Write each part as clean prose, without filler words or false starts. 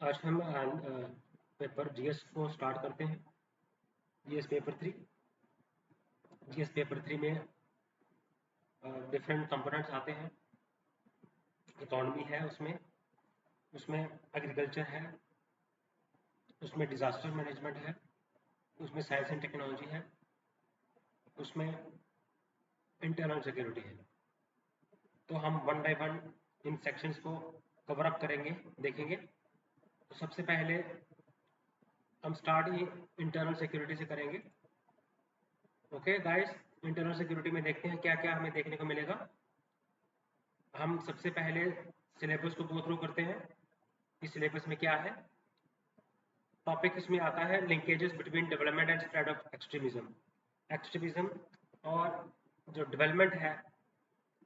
आज हम paper GS को स्टार्ट करते हैं। GS paper 3। जीएस पेपर 3 में डिफरेंट कंपोनेंट्स आते हैं। इकोनॉमी है उसमें उसमें एग्रीकल्चर है, उसमें डिजास्टर मैनेजमेंट है, उसमें साइंस एंड टेक्नोलॉजी है, उसमें इंटरनल सिक्योरिटी है। तो हम one by one in sections को कवर अप करेंगे, देखेंगे। तो सबसे पहले हम स्टार्ट इंटरनल सिक्योरिटी से करेंगे। ओके गाइस, इंटरनल सिक्योरिटी में देखते हैं क्या क्या हमें देखने को मिलेगा। हम सबसे पहले सिलेबस को गो थ्रू करते हैं कि सिलेबस में क्या है। टॉपिक इसमें आता है linkages between development and spread of extremism. Extremism और जो डेवलपमेंट है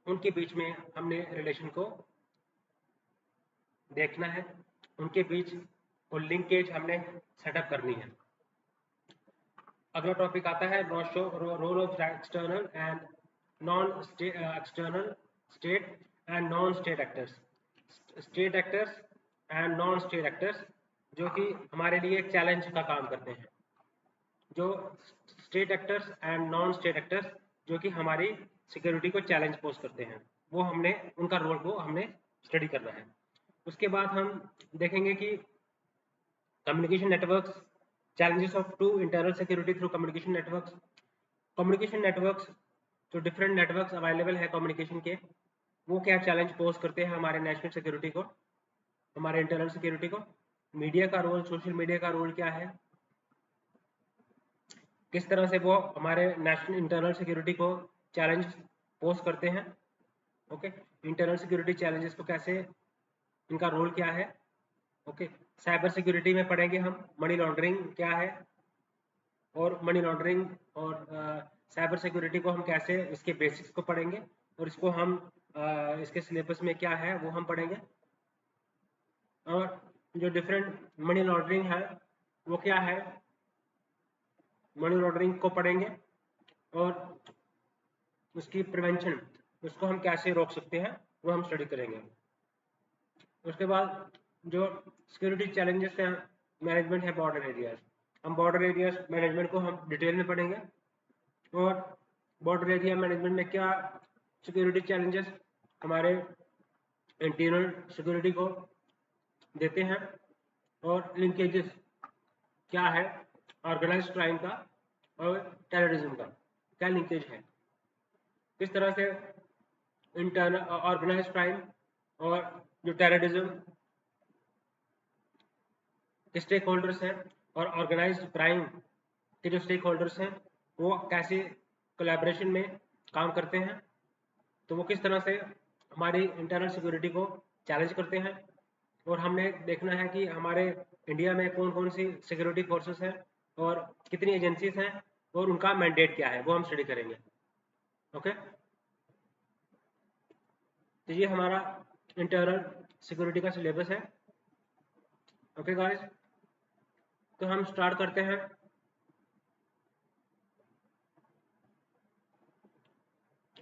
उनके बीच में हमने रिलेशन को देखना है, उनके बीच को लिंकेज हमने सेटअप करनी है। अगला टॉपिक आता है role of external and non external state and non state actors. State actors and non state actors जो कि हमारे लिए एक चैलेंज का काम करते हैं। जो state actors and non state actors जो कि हमारी सिक्योरिटी को चैलेंज पोज करते हैं, वो हमने उनका रोल को हमने स्टडी करना है। उसके बाद हम देखेंगे कि communication networks, challenges of two internal security through communication networks। communication networks जो डिफरेंट नेटवर्क्स अवेलेबल है कम्युनिकेशन के, वो क्या चैलेंज पोज करते हैं हमारे नेशनल सिक्योरिटी को, हमारे इंटरनल सिक्योरिटी को। मीडिया का रोल, सोशल मीडिया का रोल क्या है, किस तरह से वो हमारे नेशनल इंटरनल सिक्योरिटी को चैलेंज पोज करते हैं। ओके, इंटरनल सिक्योरिटी चैलेंजेस को कैसे, इनका रोल क्या है। ओके, साइबर सिक्योरिटी में पढ़ेंगे हम मनी लॉन्ड्रिंग क्या है, और मनी लॉन्ड्रिंग और साइबर सिक्योरिटी को हम कैसे, इसके बेसिक्स को पढ़ेंगे, और इसको हम इसके सिलेबस में क्या है वो हम पढ़ेंगे। और जो डिफरेंट मनी लॉन्ड्रिंग है वो क्या है, मनी लॉन्ड्रिंग को पढ़ेंगे, और उसकी प्रिवेंशन, उसको हम कैसे रोक सकते हैं वो हम स्टडी करेंगे। उसके बाद जो सिक्योरिटी चैलेंजेस हैं, मैनेजमेंट है बॉर्डर एरियाज। हम बॉर्डर एरियाज मैनेजमेंट को हम डिटेल में पढ़ेंगे, और बॉर्डर एरिया मैनेजमेंट में क्या सिक्योरिटी चैलेंजेस हमारे इंटरनल सिक्योरिटी को देते हैं, और लिंकेजेस क्या है ऑर्गेनाइज्ड क्राइम का और टेररिज्म का, क्या लिंकेज है, किस तरह से इंटरनल ऑर्गेनाइज्ड क्राइम और जो टेररिज्म के स्टेक होल्डर्स हैं और ऑर्गेनाइज्ड क्राइम के जो स्टेक होल्डर्स हैं वो कैसे कोलैबोरेशन में काम करते हैं, तो वो किस तरह से हमारी इंटरनल सिक्योरिटी को चैलेंज करते हैं। और हमने देखना है कि हमारे इंडिया में कौन कौन सी सिक्योरिटी फोर्सेस हैं और कितनी एजेंसीज हैं और उनका मैंडेट क्या है, वो हम स्टडी करेंगे। ओके, तो ये हमारा इंटरनल सिक्योरिटी का सिलेबस है। ओके गाइस, तो हम स्टार्ट करते हैं।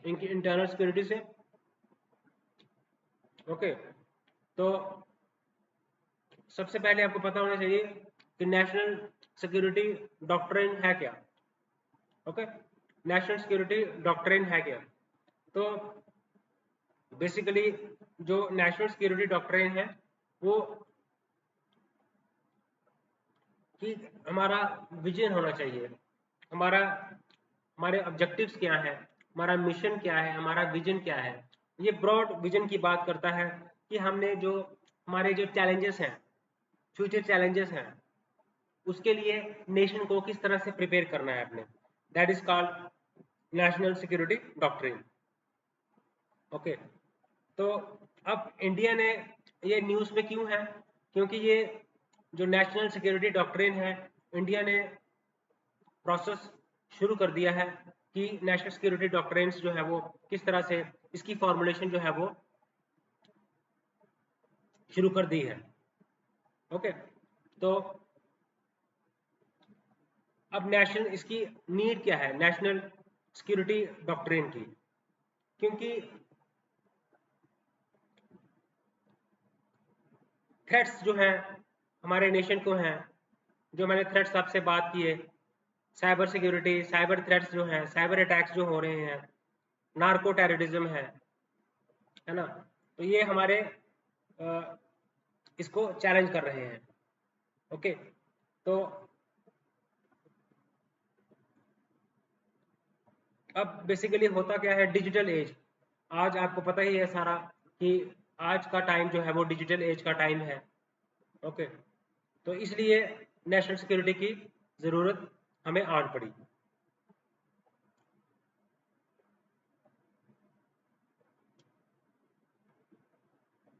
इनकी इंटरनल सिक्योरिटी से। ओके, तो सबसे पहले आपको पता होना चाहिए कि नेशनल सिक्योरिटी डॉक्ट्रिन है क्या। ओके, नेशनल सिक्योरिटी डॉक्ट्रिन है क्या। तो बेसिकली जो नेशनल सिक्योरिटी डॉक्ट्रिन है वो कि हमारा विजन होना चाहिए, हमारा हमारे ऑब्जेक्टिव्स क्या है, हमारा मिशन क्या है, हमारा विजन क्या है। ये ब्रॉड विजन की बात करता है कि हमने जो हमारे जो चैलेंजेस हैं, फ्यूचर चैलेंजेस हैं, उसके लिए नेशन को किस तरह से प्रिपेयर करना है अपने, that is called national security doctrine. Okay, तो अब इंडिया ने ये न्यूज़ में क्यों है, क्योंकि ये जो नेशनल सिक्योरिटी डॉक्ट्रिन है, इंडिया ने प्रोसेस शुरू कर दिया है कि नेशनल सिक्योरिटी डॉक्ट्रिन्स जो है वो किस तरह से, इसकी फॉर्मुलेशन जो है वो शुरू कर दी है। ओके, तो अब नेशनल, इसकी नीड क्या है नेशनल सिक्योरिटी डॉक्ट्रिन की, क्योंकि थ्रेट्स जो हैं हमारे नेशन को हैं, जो मैंने थ्रेट्स आपसे बात की है, साइबर सिक्योरिटी, साइबर थ्रेट्स जो हैं, साइबर अटैक्स जो हो रहे हैं, नार्को टेररिज्म है ना, तो ये हमारे इसको चैलेंज कर रहे हैं। ओके, तो अब बेसिकली होता क्या है, डिजिटल एज, आज आपको पता ही है सारा कि आज का टाइम जो है वो डिजिटल एज का टाइम है। ओके, तो इसलिए नेशनल सिक्योरिटी की ज़रूरत हमें आन पड़ी।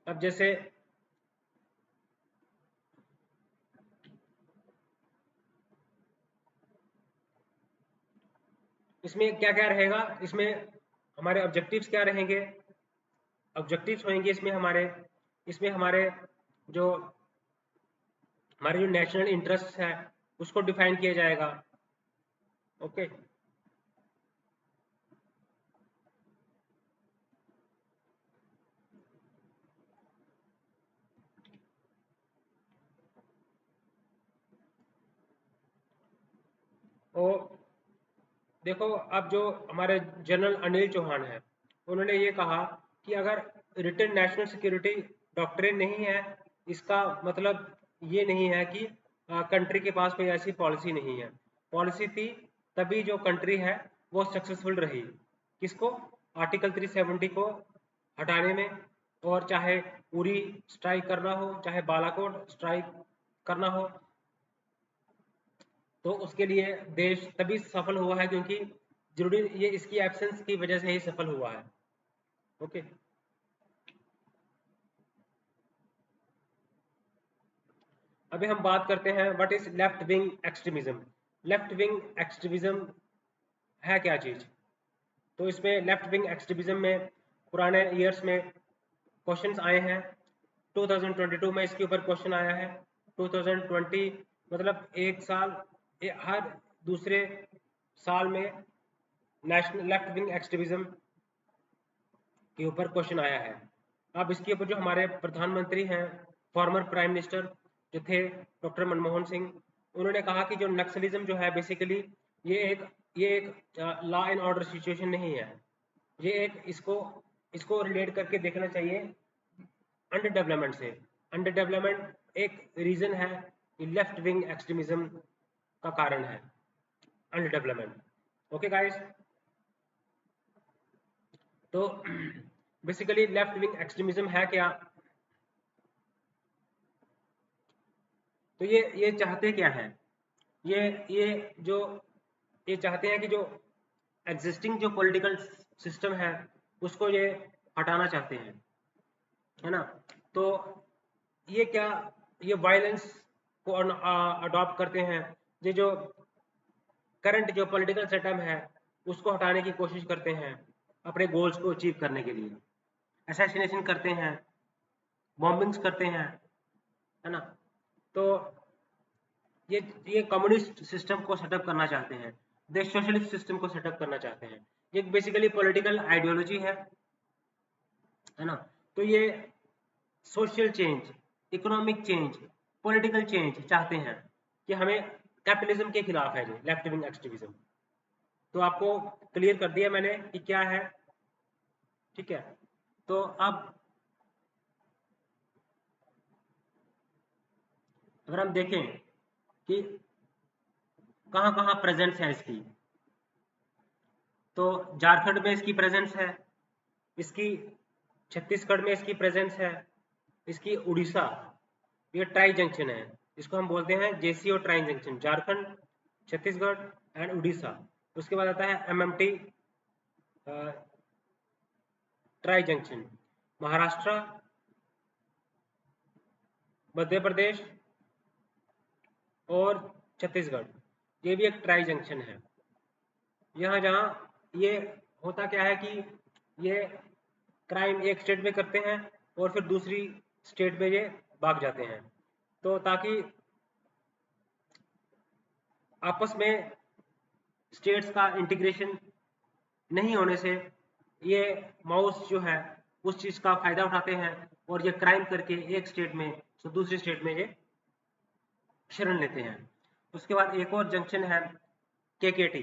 अब जैसे इसमें क्या क्या रहेगा, इसमें हमारे ऑब्जेक्टिव्स क्या रहेंगे, ऑब्जेक्टिव्स होंगे इसमें हमारे जो हमारे जो नेशनल इंटरेस्ट है उसको डिफाइन किया जाएगा। ओके, तो देखो, अब जो हमारे जनरल अनिल चौहान है, उन्होंने ये कहा कि अगर रिटन नेशनल सिक्योरिटी डॉक्ट्रिन नहीं है, इसका मतलब ये नहीं है कि कंट्री के पास कोई ऐसी पॉलिसी नहीं है। पॉलिसी थी तभी जो कंट्री है वो सक्सेसफुल रही। किसको? आर्टिकल 370 को हटाने में, और चाहे उरी स्ट्राइक करना हो, चाहे बालाकोट स्ट्राइक करना हो, तो उसके लिए देश तभी सफल हुआ है, क्योंकि जरूरी ये इसकी एब्सेंस की वजह से ही सफल हुआ है। ओके, अभी हम बात करते हैं what is left wing extremism. Left wing extremism है क्या चीज? तो इसमें लेफ्ट विंग एक्सट्रीमिज्म में पुराने ईयर्स में क्वेश्चंस आए हैं। 2022 में इसके ऊपर क्वेश्चन आया है। 2020 मतलब एक साल, हर दूसरे साल में नेशनल लेफ्ट विंग एक्सट्रीमिज्म के ऊपर क्वेश्चन आया है। अब इसके ऊपर जो हमारे प्रधानमंत्री हैं, फॉर्मर प्राइम मिनिस्टर जो थे डॉक्टर मनमोहन सिंह, उन्होंने कहा कि जो नक्सलिज्म जो है बेसिकली ये एक लॉ एंड ऑर्डर सिचुएशन नहीं है। ये एक इसको इसको रिलेट करके देखना चाहिए अंडर डेवलपमेंट से। अंडर डेवलपमेंट एक रीजन है, ये लेफ्ट विंग एक्सट्रीमिज्म का कारण है, अंडर डेवलपमेंट। ओके गाइस, तो बेसिकली लेफ्ट विंग एक्सट्रीमिज्म है क्या? तो ये चाहते क्या है, ये जो ये चाहते हैं कि जो एग्जिस्टिंग जो पॉलिटिकल सिस्टम है उसको ये हटाना चाहते हैं, है ना। तो ये क्या, ये वायलेंस को अडॉप्ट करते हैं। ये जो करंट जो पॉलिटिकल सेटअप है उसको हटाने की कोशिश करते हैं अपने गोल्स को अचीव करने के लिए। असैसिनेशन करते हैं, बॉम्बिंग्स करते हैं, है ना। तो ये कम्युनिस्ट सिस्टम को सेटअप करना चाहते हैं, दे सोशलिस्ट सिस्टम को सेटअप करना चाहते हैं। ये बेसिकली पॉलिटिकल आइडियोलॉजी है ना। तो ये social change, economic change, political change चाहते हैं कि हमें कैपिटलिज्म के खिलाफ है जो लेफ्ट विंग एक्सट्रीमिज्म। तो आपको क्लियर कर दिया मैंने कि क्या है, ठीक है। तो अब अगर हम देखें कि कहाँ कहाँ प्रेजेंस है इसकी, तो झारखंड में इसकी प्रेजेंस है, इसकी छत्तीसगढ़ में इसकी प्रेजेंस है, इसकी उड़ीसा, ये ट्राई जंक्शन है, इसको हम बोलते हैं JCO tri junction, Jharkhand, Chhattisgarh and Orissa. उसके बाद आता है MMT tri junction, Maharashtra, Madhya Pradesh और छत्तीसगढ़, ये भी एक ट्राई जंक्शन है। यहाँ जहाँ ये होता क्या है कि ये क्राइम एक स्टेट में करते हैं और फिर दूसरी स्टेट में ये भाग जाते हैं, तो ताकि आपस में स्टेट्स का इंटीग्रेशन नहीं होने से ये माउस जो है उस चीज़ का फायदा उठाते हैं और ये क्राइम करके एक स्टेट में तो दूसरी स्टेट में ये शरण लेते हैं। उसके बाद एक और जंक्शन है केकेटी,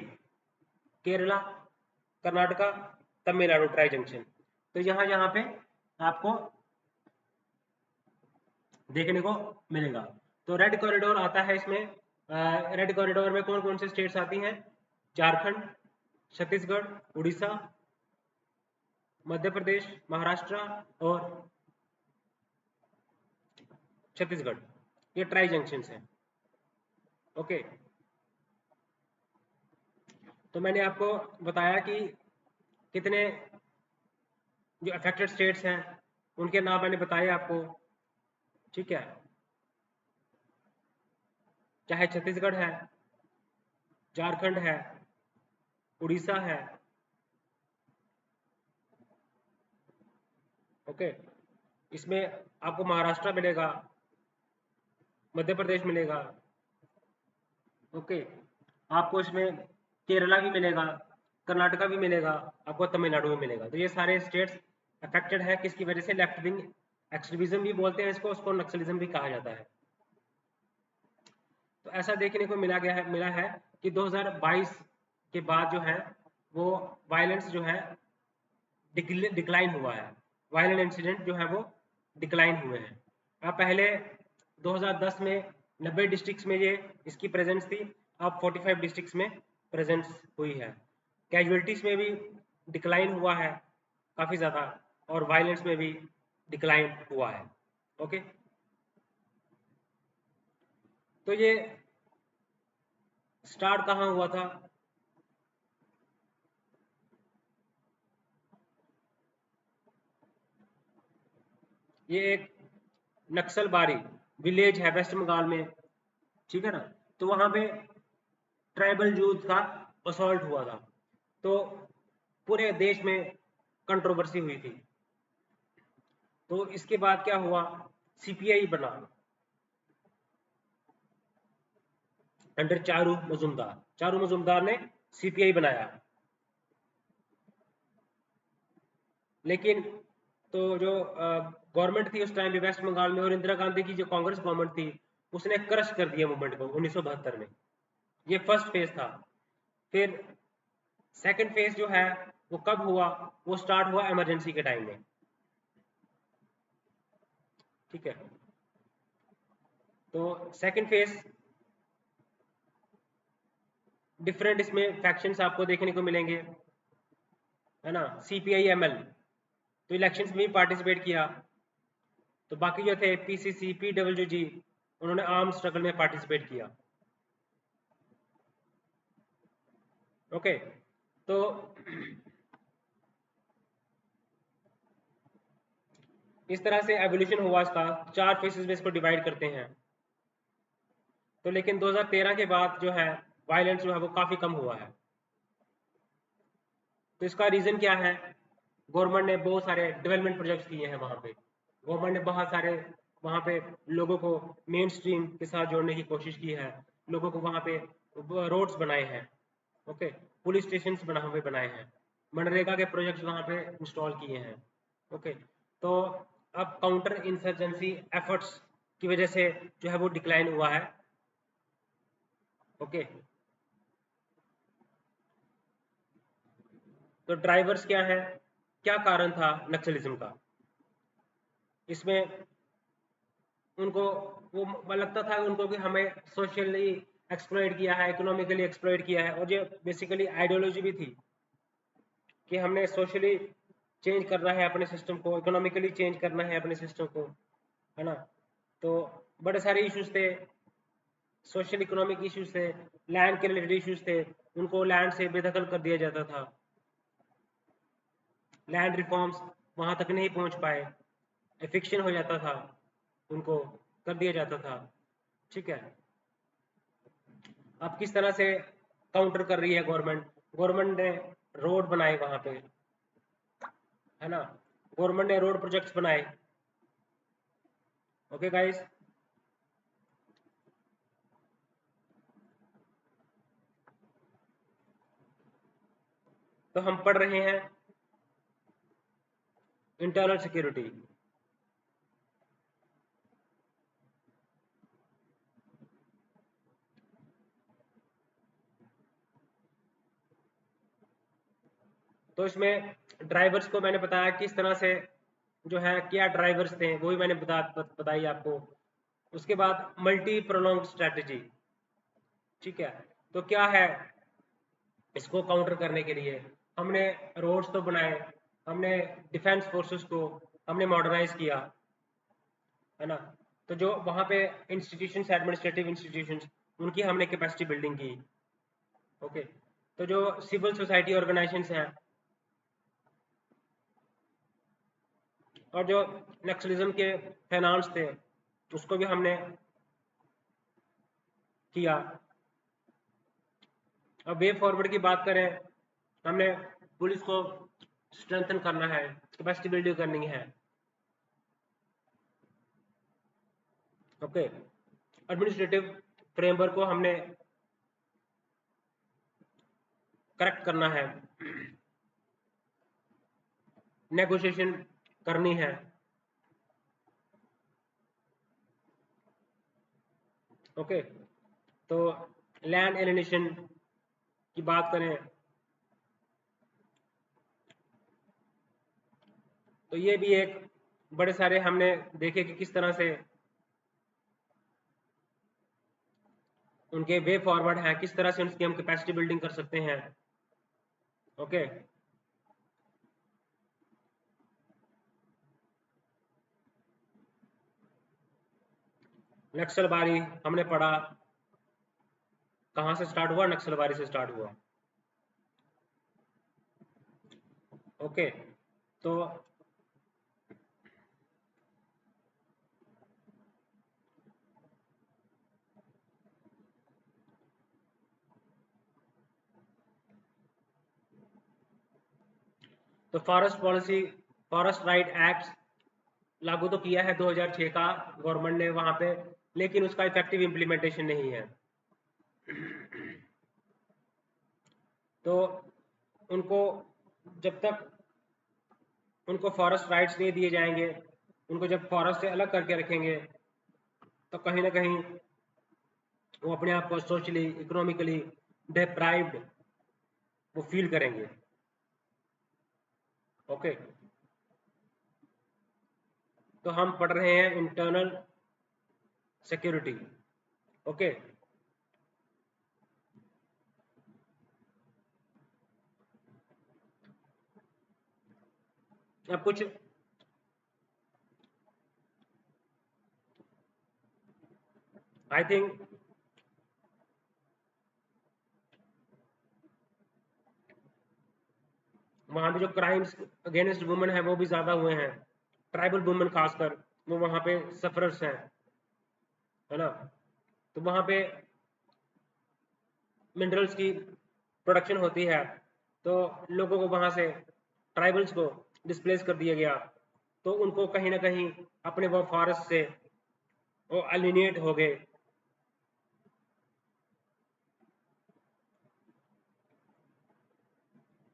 केरला कर्नाटका तमिलनाडु ट्राई जंक्शन। तो यहाँ यहाँ पे आपको देखने को मिलेगा। तो रेड कॉरिडोर आता है इसमें। रेड कॉरिडोर में कौन कौन से स्टेट्स आती हैं? झारखंड, छत्तीसगढ़, उड़ीसा, मध्य प्रदेश, महाराष्ट्र और छत्तीसगढ़, ये ट्राई जंक्शन हैं। ओके, तो मैंने आपको बताया कि कितने जो अफेक्टेड स्टेट्स हैं उनके नाम मैंने बताए आपको, ठीक है। चाहे छत्तीसगढ़ है, झारखंड है, उड़ीसा है, ओके, इसमें आपको महाराष्ट्र मिलेगा, मध्य प्रदेश मिलेगा, ओके, आपको इसमें केरला भी मिलेगा, कर्नाटका भी मिलेगा, आपको तमिलनाडु भी मिलेगा। तो ये सारे स्टेट्स अफेक्टेड है किसकी वजह से? लेफ्ट विंग एक्सट्रीमिज्म भी बोलते हैं इसको, उसको नक्सलिज्म भी कहा जाता है। तो ऐसा देखने को मिला है कि 2022 के बाद जो है वो वायलेंस जो है डिक्लाइन हुआ है, वायलेंट इंसिडेंट जो है वो डिक्लाइन हुए हैं। अब पहले 2010 में 90 डिस्ट्रिक्ट्स में ये इसकी प्रेजेंस थी, अब 45 डिस्ट्रिक्ट्स में प्रेजेंस हुई है। कैजुअलिटीज में भी डिक्लाइन हुआ है काफ़ी ज़्यादा, और वायलेंस में भी डिक्लाइन हुआ है। ओके, तो ये स्टार्ट कहाँ हुआ था? ये एक नक्सलबारी विलेज है वेस्ट बंगाल में, ठीक है ना। तो वहां पे ट्राइबल यूथ का असॉल्ट हुआ था, तो पूरे देश में कंट्रोवर्सी हुई थी। तो इसके बाद क्या हुआ? सीपीआई बना अंडर चारू मजुमदार ने सीपीआई बनाया। लेकिन तो जो गवर्नमेंट थी उस टाइम पे वेस्ट बंगाल में, और इंदिरा गांधी की जो कांग्रेस गवर्नमेंट थी, उसने क्रश कर दिया मूवमेंट को 1972 में। ये फर्स्ट फेज था। फिर सेकंड फेज जो है वो कब हुआ? वो स्टार्ट हुआ इमरजेंसी के टाइम में, ठीक है। तो सेकंड फेज डिफरेंट इसमें फैक्शंस आपको देखने को मिलेंगे, है ना। सीपीआई एमएल तो इलेक्शंस में भी पार्टिसिपेट किया। तो बाकी जो थे पीसीसी पीडब्ल्यूजी, उन्होंने आर्म स्ट्रगल में पार्टिसिपेट किया। ओके, तो इस तरह से एवोल्यूशन हुआ इसका। 4 फेसेस में इसको डिवाइड करते हैं। तो लेकिन 2013 के बाद जो है वायलेंस जो है वो काफ़ी कम हुआ है। तो इसका रीज़न क्या है? गवर्नमेंट ने बहुत सारे डेवलपमेंट प्रोजेक्ट्स किए हैं वहाँ पे। गवर्नमेंट ने बहुत सारे वहाँ पे लोगों को मेन स्ट्रीम के साथ जोड़ने की कोशिश की है। लोगों को वहाँ पे रोड्स बनाए हैं, ओके, पुलिस स्टेशन बनाए हैं, मनरेगा के प्रोजेक्ट्स वहाँ पे इंस्टॉल किए हैं। ओके, तो अब काउंटर इंसर्जेंसी एफर्ट्स की वजह से जो है वो डिक्लाइन हुआ है। ओके, तो ड्राइवर्स क्या है, क्या कारण था नक्सलिज्म का? इसमें उनको वो लगता था उनको कि हमें सोशली एक्सप्लॉइट किया है, इकोनॉमिकली एक्सप्लॉइट किया है, और ये बेसिकली आइडियोलॉजी भी थी कि हमने सोशली चेंज करना है अपने सिस्टम को, इकोनॉमिकली चेंज करना है अपने सिस्टम को, है ना। तो बड़े सारे इश्यूज थे, सोशल इकोनॉमिक इश्यूज थे, लैंड के रिलेटेड इश्यूज थे, उनको लैंड से बेदखल कर दिया जाता था। लैंड रिफॉर्म्स वहां तक नहीं पहुंच पाए, एफिक्शन हो जाता था, उनको कर दिया जाता था, ठीक है। अब किस तरह से काउंटर कर रही है गवर्नमेंट? गवर्नमेंट ने रोड बनाए वहां पे, है ना। गवर्नमेंट ने रोड प्रोजेक्ट्स बनाए। ओके गाइस, तो हम पढ़ रहे हैं इंटरनल तो इसमें ड्राइवर्स को मैंने बताया किस तरह से जो है, क्या ड्राइवर्स थे वो भी मैंने बताई आपको। उसके बाद मल्टी प्रोलॉन्ग स्ट्रेटजी, ठीक है। तो क्या है, इसको काउंटर करने के लिए हमने रोड्स तो बनाए, हमने डिफेंस फोर्सेस को हमने मॉडर्नाइज किया, है ना। तो जो वहाँ पे इंस्टीट्यूशंस, एडमिनिस्ट्रेटिव इंस्टीट्यूशंस, उनकी हमने कैपेसिटी बिल्डिंग की। ओके, तो जो सिविल सोसाइटी ऑर्गेनाइजेशंस हैं और जो नक्सलिज्म के फाइनेंस थे उसको भी हमने किया। अब वे फॉरवर्ड की बात करें, हमने पुलिस को स्ट्रेंथन करना है, कैपेसिटी बिल्डिंग करनी है। ओके, एडमिनिस्ट्रेटिव फ्रेमवर्क को हमने करेक्ट करना है, नेगोशिएशन करनी है। ओके, तो लैंड एलिनेशन की बात करें तो ये भी एक बड़े सारे हमने देखे कि किस तरह से उनके वे फॉरवर्ड हैं, किस तरह से उनकी हम कैपेसिटी बिल्डिंग कर सकते हैं। ओके, नक्सलबारी हमने पढ़ा, कहाँ से स्टार्ट हुआ, नक्सलबारी से स्टार्ट हुआ। ओके, तो forest policy, forest right act लागू तो किया है 2006 का गवर्नमेंट ने वहां पे, लेकिन उसका इफेक्टिव इम्प्लीमेंटेशन नहीं है। तो उनको जब तक उनको फॉरेस्ट राइट्स नहीं दिए जाएंगे, उनको जब फॉरेस्ट से अलग करके रखेंगे तो कहीं ना कहीं वो अपने आप को सोशली, इकोनॉमिकली डिप्राइव्ड वो फील करेंगे। ओके, तो हम पढ़ रहे हैं इंटरनल सिक्योरिटी। ओके, अब कुछ आई थिंक वहां पे जो क्राइम्स अगेंस्ट वुमेन है वो भी ज्यादा हुए हैं, ट्राइबल वुमेन खासकर, वो वहां पे सफरर्स हैं, है ना। तो वहां पे मिनरल्स की प्रोडक्शन होती है, तो लोगों को वहां से, ट्राइबल्स को डिस्प्लेस कर दिया गया, तो उनको कहीं ना कहीं अपने वो फॉरेस्ट से वो एलिनेट हो गए।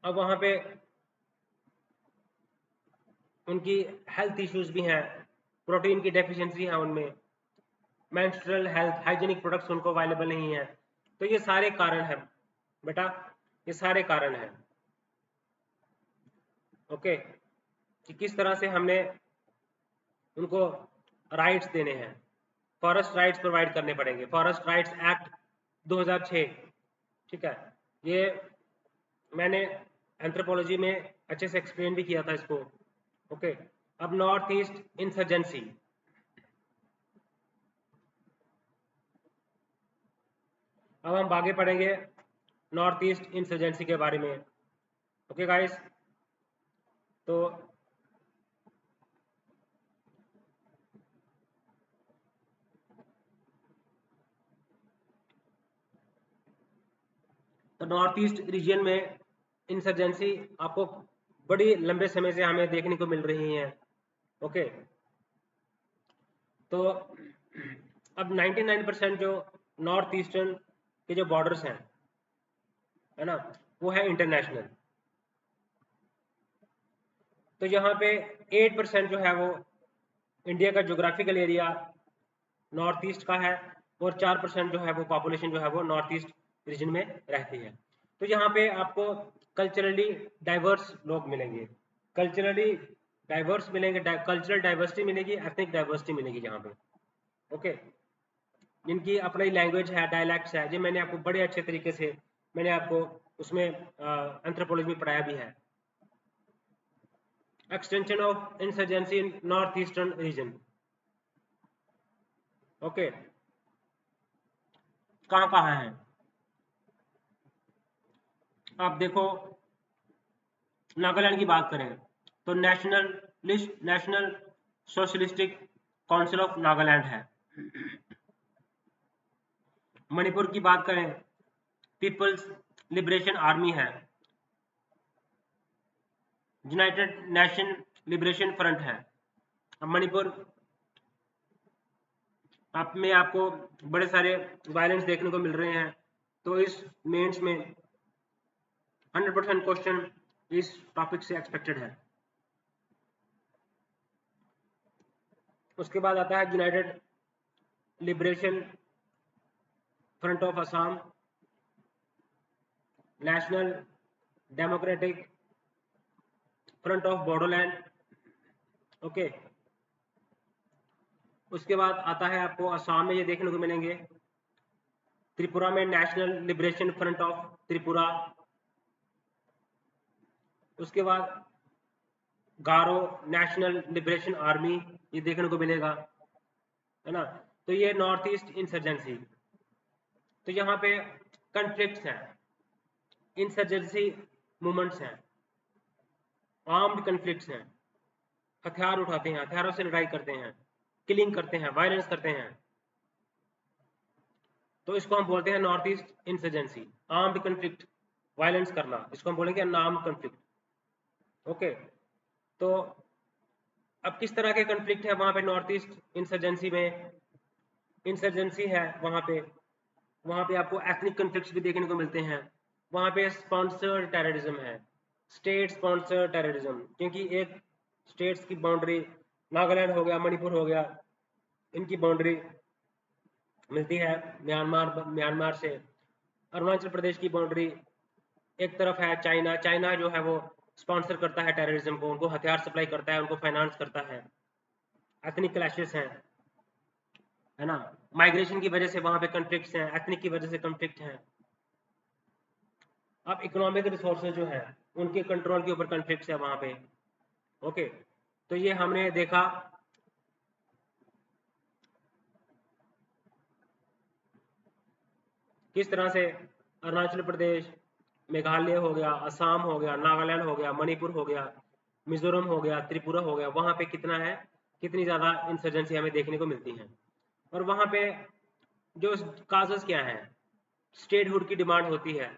अब वहां पे उनकी हेल्थ इश्यूज भी हैं, प्रोटीन की डेफिशिएंसी है उनमें, मेंस्ट्रुअल हेल्थ हाइजीनिक प्रोडक्ट्स उनको अवेलेबल नहीं है। तो ये सारे कारण हैं बेटा, ये सारे कारण हैं। ओके, कि किस तरह से हमने उनको राइट्स देने हैं, फॉरेस्ट राइट्स प्रोवाइड करने पड़ेंगे। फॉरेस्ट राइट्स एक्ट 2006, ठीक है, ये मैंने एंथ्रोपोलॉजी में अच्छे से एक्सप्लेन भी किया था इसको। ओके, अब नॉर्थ ईस्ट इंसर्जेंसी, अब हम आगे पढ़ेंगे नॉर्थ ईस्ट इंसर्जेंसी के बारे में। ओके गाइस, तो नॉर्थ ईस्ट रीजन में इंसर्जेंसी आपको बड़ी लंबे समय से हमें देखने को मिल रही हैं। ओके, तो अब 99% जो नॉर्थ ईस्टर्न के जो बॉर्डर्स हैं, है ना, वो है इंटरनेशनल। तो यहाँ पे 8% जो है वो इंडिया का जोग्राफिकल एरिया नॉर्थ ईस्ट का है, और 4% जो है वो पॉपुलेशन जो है वो नॉर्थ ईस्ट रीजन में रहती है। तो यहाँ पे आपको कल्चरली डाइवर्स लोग मिलेंगे, कल्चरली डाइवर्स मिलेंगे, कल्चरल डाइवर्सिटी मिलेगी, एथनिक डाइवर्सिटी मिलेगी यहाँ पे। ओके, जिनकी अपनी लैंग्वेज है, डायलैक्ट्स है, जो मैंने आपको बड़े अच्छे तरीके से मैंने आपको उसमें एंथ्रोपोलॉजी में पढ़ाया भी है। Extension of insurgency in north eastern region. Okay, कहाँ कहाँ है आप देखो, नागालैंड की बात करें तो national socialistic council of Nagaland है। मणिपुर की बात करें, पीपल्स लिबरेशन आर्मी है, यूनाइटेड नेशन लिबरेशन फ्रंट है। अब मणिपुर आप में आपको बड़े सारे वायलेंस देखने को मिल रहे हैं, तो इस मेंस में 100% क्वेश्चन इस टॉपिक से एक्सपेक्टेड है। उसके बाद आता है United liberation front of Assam, national democratic front of Bodoland. Okay, उसके बाद आता है आपको असम में ये देखने को मिलेंगे, त्रिपुरा में national liberation front of Tripura. उसके बाद गारो नेशनल लिबरेशन आर्मी ये देखने को मिलेगा, है ना। तो ये नॉर्थ ईस्ट इंसर्जेंसी, तो यहाँ पे कन्फ्लिक्ट्स हैं, इंसर्जेंसी मूवमेंट्स हैं, आर्म्ड कन्फ्लिक्ट्स हैं, हथियार उठाते हैं, हथियारों से लड़ाई करते हैं, किलिंग करते हैं, वायलेंस करते हैं, तो इसको हम बोलते हैं north east insurgency. Armed conflict, violence करना, इसको हम बोलेंगे आर्म्ड कन्फ्लिक्ट। ओके, तो अब किस तरह के कन्फ्लिक्ट है वहां पे नॉर्थ ईस्ट इंसर्जेंसी में? इंसर्जेंसी है वहां पे आपको एथनिक कन्फ्लिक्ट्स भी देखने को मिलते हैं, वहां पे स्पॉन्सर्ड टेररिज्म है, स्टेट स्पॉन्सर्ड टेररिज्म, क्योंकि एक स्टेट्स की बाउंड्री, नागालैंड हो गया, मणिपुर हो गया, इनकी बाउंड्री मिलती है म्यांमार से। अरुणाचल प्रदेश की बाउंड्री एक तरफ है चाइना, चाइना जो है वो स्पॉन्सर करता है टेररिज्म को, उनको हथियार सप्लाई करता है, उनको फाइनेंस करता है। एथनिक क्लैशेस हैं, है ना, माइग्रेशन की वजह से वहां पे कन्फ्लिक्ट्स हैं, एथनिक की वजह से कन्फ्लिक्ट हैं। अब इकोनॉमिक रिसोर्सेज जो है उनके कंट्रोल के ऊपर कन्फ्लिक्ट्स है वहां पे। ओके, तो ये हमने देखा किस तरह से अरुणाचल प्रदेश, मेघालय हो गया, असम हो गया, नागालैंड हो गया, मणिपुर हो गया, मिजोरम हो गया, त्रिपुरा हो गया, वहां पे कितना है, कितनी ज्यादा इंसर्जेंसी हमें देखने को मिलती है। और वहां पे जो काजेस क्या है, स्टेटहुड की डिमांड होती है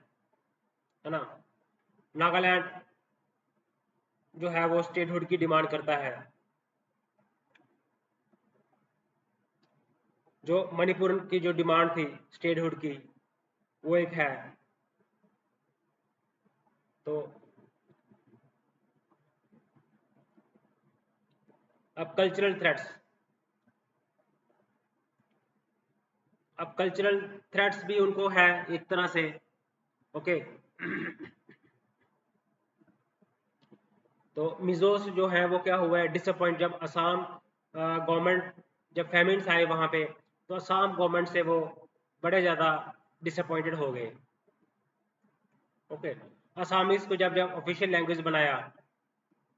ना। नागालैंड जो है वो स्टेटहुड की डिमांड करता है, जो मणिपुर की जो डिमांड थी स्टेटहुड की वो एक है। तो अब कल्चरल थ्रेट्स, अब कल्चरल थ्रेट्स भी उनको है एक तरह से। ओके, तो मिजोस जो है वो क्या हुआ है डिसअपॉइंट, जब असम गवर्नमेंट, जब फेमिन्स आए वहां पे, तो असम गवर्नमेंट से वो बड़े ज़्यादा डिसअपॉइंटेड हो गए। ओके, असामीज को जब जब ऑफिशियल लैंग्वेज बनाया,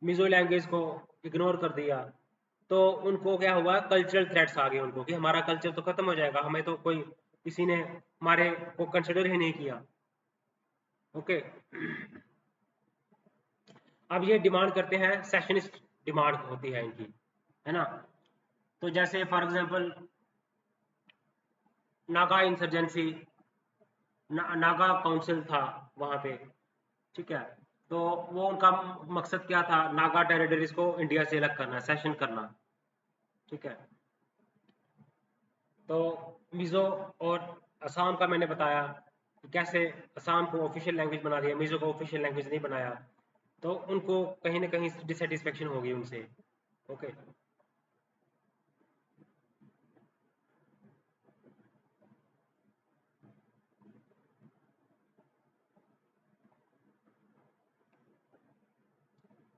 मिजो लैंग्वेज को इग्नोर कर दिया, तो उनको क्या हुआ, कल्चरल थ्रेट्स आ गए उनको कि हमारा कल्चर तो खत्म हो जाएगा, हमें तो कोई किसी ने हमारे को कंसिडर ही नहीं किया। ओके, अब ये डिमांड करते हैं, सेशनिस्ट डिमांड होती है इनकी, है ना। तो जैसे for example Naga insurgency, Naga council था वहां पे, ठीक है। तो वो उनका मकसद क्या था, नागा टेरिटरीज को इंडिया से अलग करना, सेशन करना, ठीक है। तो मिजो और असम का मैंने बताया कि कैसे असम को ऑफिशियल लैंग्वेज बना दिया, मिजो को ऑफिशियल लैंग्वेज नहीं बनाया, तो उनको कहीं ना कहीं डिससेटिस्फेक्शन होगी उनसे। ओके,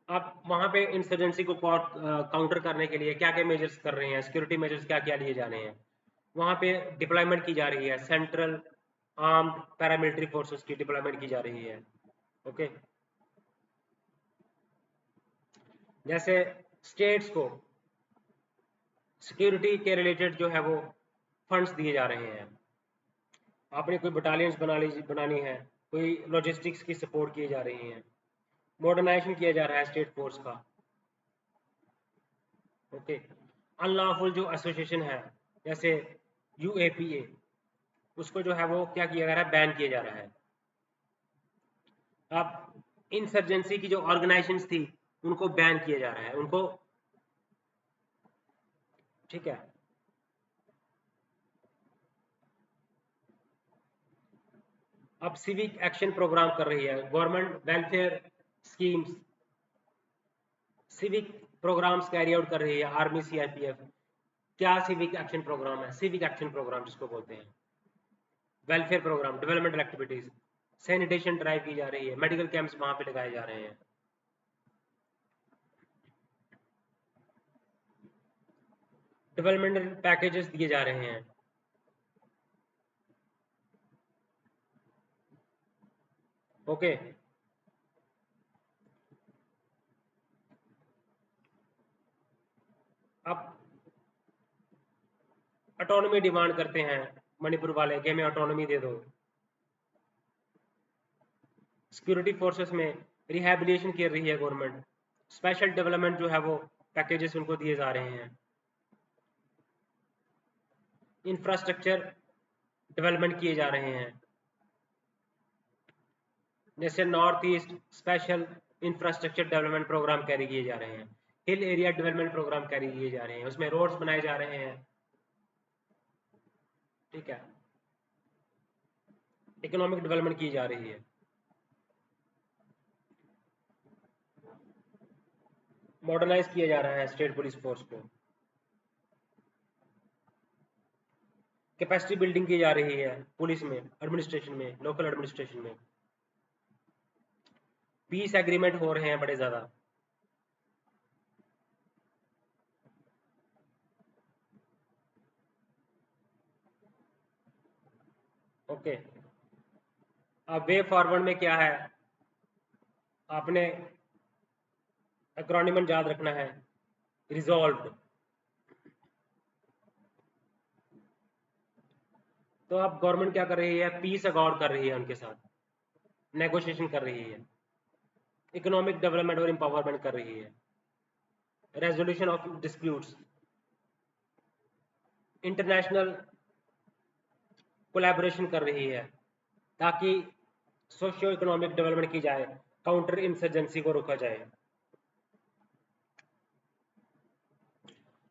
आप वहाँ पे इंसर्जेंसी को काउंटर करने के लिए क्या क्या मेजर्स कर रहे हैं, सिक्योरिटी मेजर्स क्या क्या लिए जा रहे हैं, वहाँ पे डिप्लॉयमेंट की जा रही है, सेंट्रल आर्म्ड पैरामिलिट्री फोर्सेस की डिप्लॉयमेंट की जा रही है। ओके, जैसे स्टेट्स को सिक्योरिटी के रिलेटेड जो है वो फंड्स दिए जा रहे हैं, आपने कोई बटालियंस बनानी है, कोई लॉजिस्टिक्स की सपोर्ट किए जा रही हैं, मॉडर्नाइजेशन किया जा रहा है स्टेट फोर्स का। ओके, अनलॉफुल जो एसोसिएशन है जैसे यूएपीए, उसको जो है वो क्या किया जा रहा है, बैन किया जा रहा है। अब इंसर्जेंसी की जो ऑर्गेनाइजेशंस थी उनको बैन किया जा रहा है, उनको, ठीक है। अब सिविक एक्शन प्रोग्राम कर रही है government, welfare schemes, civic programs carry out कर रही है आर्मी, सीआरपीएफ। क्या सिविक एक्शन प्रोग्राम है? सिविक एक्शन प्रोग्राम जिसको बोलते हैं, welfare program, developmental activities, sanitation drive की जा रही है, मेडिकल कैंप्स वहां पे लगाए जा रहे हैं, डेवलपमेंटल पैकेजेस दिए जा रहे हैं। ओके, अब ऑटोनॉमी डिमांड करते हैं मणिपुर वाले कि हमें ऑटोनॉमी दे दो। सिक्योरिटी फोर्सेस में रिहैबिलिटेशन कर रही है गवर्नमेंट, स्पेशल डेवलपमेंट जो है वो पैकेजेस उनको दिए जा रहे हैं, इंफ्रास्ट्रक्चर डेवलपमेंट किए जा रहे हैं, जैसे north east special infrastructure development program carry किए जा रहे हैं, hill area development program carry किए जा रहे हैं, उसमें रोड्स बनाए जा रहे हैं, ठीक है, इकोनॉमिक डेवलपमेंट की जा रही है, मॉडर्नाइज किया जा रहा है स्टेट पुलिस फोर्स को, कैपेसिटी बिल्डिंग की जा रही है पुलिस में, एडमिनिस्ट्रेशन में, लोकल एडमिनिस्ट्रेशन में, पीस एग्रीमेंट हो रहे हैं बड़े ज्यादा। ओके, अब वे फॉरवर्ड में क्या है, आपने एक्रोनिम याद रखना है, रिजॉल्व। तो अब गवर्नमेंट क्या कर रही है, पीस अकॉर्ड कर रही है उनके साथ, नेगोशिएशन कर रही है, इकोनॉमिक डेवलपमेंट और एम्पावरमेंट कर रही है, resolution of disputes, international collaboration कर रही है ताकि सोशियो इकोनॉमिक डेवलपमेंट की जाए, काउंटर इंसर्जेंसी को रोका जाए।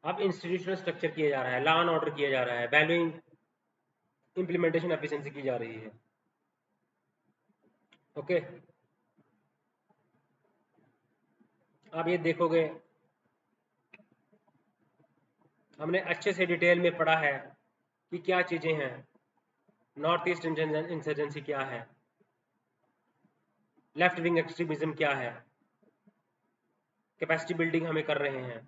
अब इंस्टीट्यूशनल स्ट्रक्चर किया जा रहा है, लॉ एंड ऑर्डर किया जा रहा है, वैल्यूइंग इंप्लीमेंटेशन एफिशिएंसी की जा रही है। ओके, आप ये देखोगे, हमने अच्छे से डिटेल में पढ़ा है कि क्या चीजें हैं, नॉर्थ ईस्ट इंसर्जेंसी क्या है, लेफ्ट विंग एक्सट्रीमिज्म क्या है, कैपेसिटी बिल्डिंग हमें कर रहे हैं,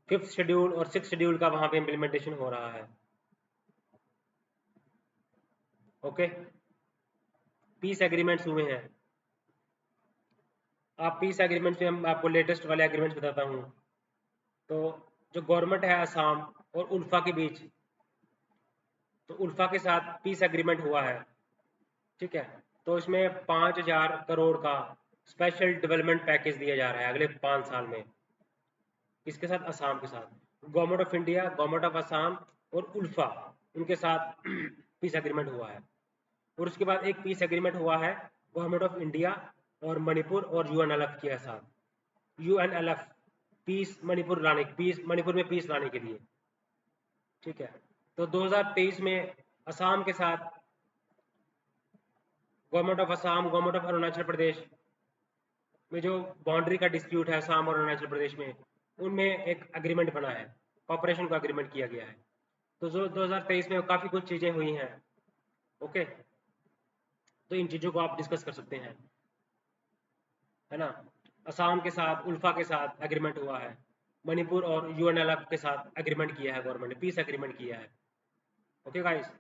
फिफ्थ शेड्यूल और सिक्स शेड्यूल का वहां पे इम्प्लीमेंटेशन हो रहा है। ओके, पीस एग्रीमेंट्स हुए हैं, आप पीस एग्रीमेंट्स में हम आपको लेटेस्ट वाले एग्रीमेंट्स बताता हूँ। तो जो गवर्नमेंट है असम और उल्फा के बीच, तो उल्फा के साथ पीस एग्रीमेंट हुआ है, ठीक है। तो इसमें 5,000 करोड़ का स्पेशल डेवलपमेंट पैकेज दिया जा रहा है अगले 5 साल में, इसके साथ असम के साथ, government of India, government of Assam और उल्फा, उनके साथ पीस एग्रीमेंट हुआ है। और उसके बाद एक पीस एग्रीमेंट हुआ है गवर्नमेंट ऑफ इंडिया और मणिपुर और यूएनएलएफ के साथ, यूएनएलएफ, पीस मणिपुर लाने, पीस मणिपुर में पीस लाने के लिए, ठीक है। तो 2023 में असम के साथ government of Assam, government of Arunachal Pradesh में जो बाउंड्री का डिस्प्यूट है असम और अरुणाचल प्रदेश में, उनमें एक एग्रीमेंट बना है, कॉपरेशन का एग्रीमेंट किया गया है। तो जो 2023 में काफ़ी कुछ चीज़ें हुई हैं ओके, तो इन चीज़ों को आप डिस्कस कर सकते हैं, है ना। असम के साथ, उल्फा के साथ एग्रीमेंट हुआ है, मणिपुर और यूएनएलएफ के साथ एग्रीमेंट किया है गवर्नमेंट ने, पीस एग्रीमेंट किया है। ओके गाइस,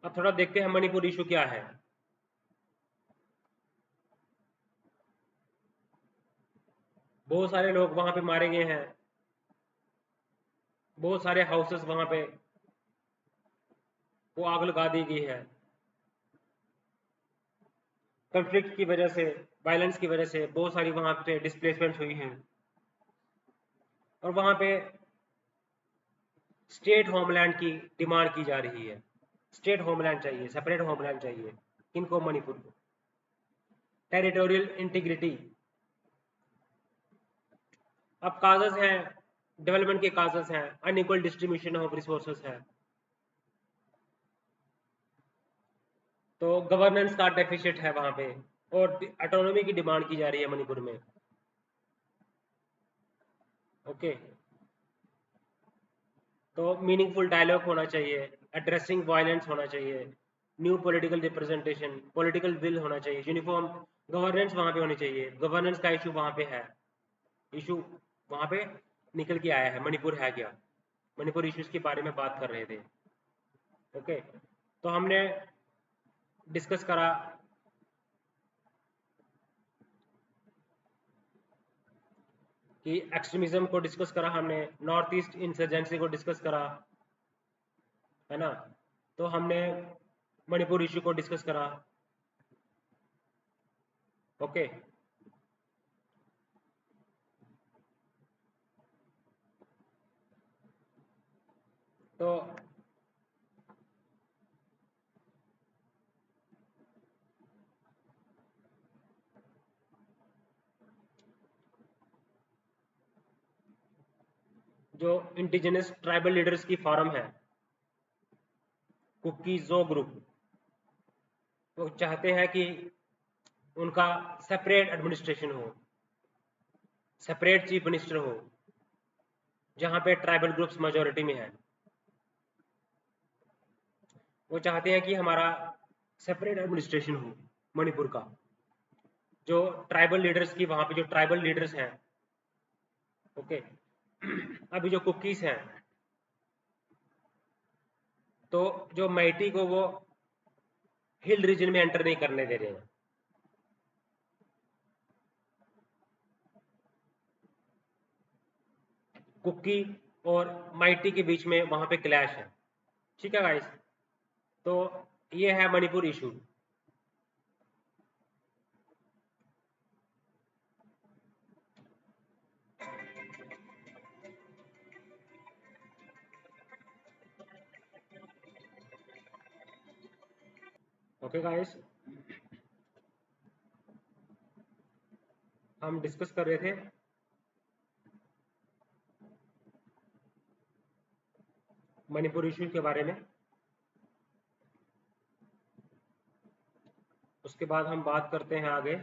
अब थोड़ा देखते हैं मणिपुर इशू क्या है। बहुत सारे लोग वहां पे मारे गए हैं, बहुत सारे हाउसेस वहां पे वो आग लगा दी गई है, कंफ्लिक्ट की वजह से, वायलेंस की वजह से बहुत सारी वहां पे डिस्प्लेसमेंट हुई हैं, और वहां पे स्टेट होमलैंड की डिमांड की जा रही है। स्टेट होमलैंड चाहिए, सेपरेट होमलैंड चाहिए, किनको? मणिपुर को। टेरिटोरियल इंटीग्रिटी, अब काजेज हैं, डेवलपमेंट के काजेज हैं, अनइक्वल डिस्ट्रीब्यूशन ऑफ रिसोर्सेज है, तो गवर्नेंस का डेफिसिट है वहां पे, और ऑटोनॉमी की डिमांड की जा रही है मणिपुर में। ओके, तो मीनिंगफुल डायलॉग होना चाहिए, एड्रेसिंग वायलेंस होना चाहिए, new political representation, political will होना चाहिए, यूनिफॉर्म गवर्नेंस वहां पे होनी चाहिए। गवर्नेंस का इशू वहां पे है, इशू वहां पे निकल के आया है। मणिपुर है क्या? मणिपुर इश्यूज के बारे में बात कर रहे थे। ओके, तो हमने डिस्कस करा कि एक्सट्रीमिज्म को डिस्कस करा हमने, नॉर्थ ईस्ट इंसर्जेंसी को डिस्कस करा, है ना। तो हमने मणिपुर इशू को डिस्कस करा। ओके, तो जो इंडिजिनस ट्राइबल लीडर्स की फॉरम है, कुकी जो ग्रुप, वो चाहते हैं कि उनका सेपरेट एडमिनिस्ट्रेशन हो, सेपरेट चीफ मिनिस्टर हो, जहां पे ट्राइबल ग्रुप्स मेजोरिटी में है। वो चाहते हैं कि हमारा सेपरेट एडमिनिस्ट्रेशन हो मणिपुर का। जो ट्राइबल लीडर्स की वहां पे जो ट्राइबल लीडर्स हैं, ओके, अभी जो कुकीज हैं, तो जो मैटी को वो हिल रीजन में एंटर नहीं करने दे रहे हैं। कुकी और माइटी के बीच में वहां पे क्लैश है। ठीक है गाइस, तो ये है मणिपुर इशू। ओके गाइस, हम डिस्कस कर रहे थे मणिपुर इशू के बारे में। उसके बाद हम बात करते हैं आगे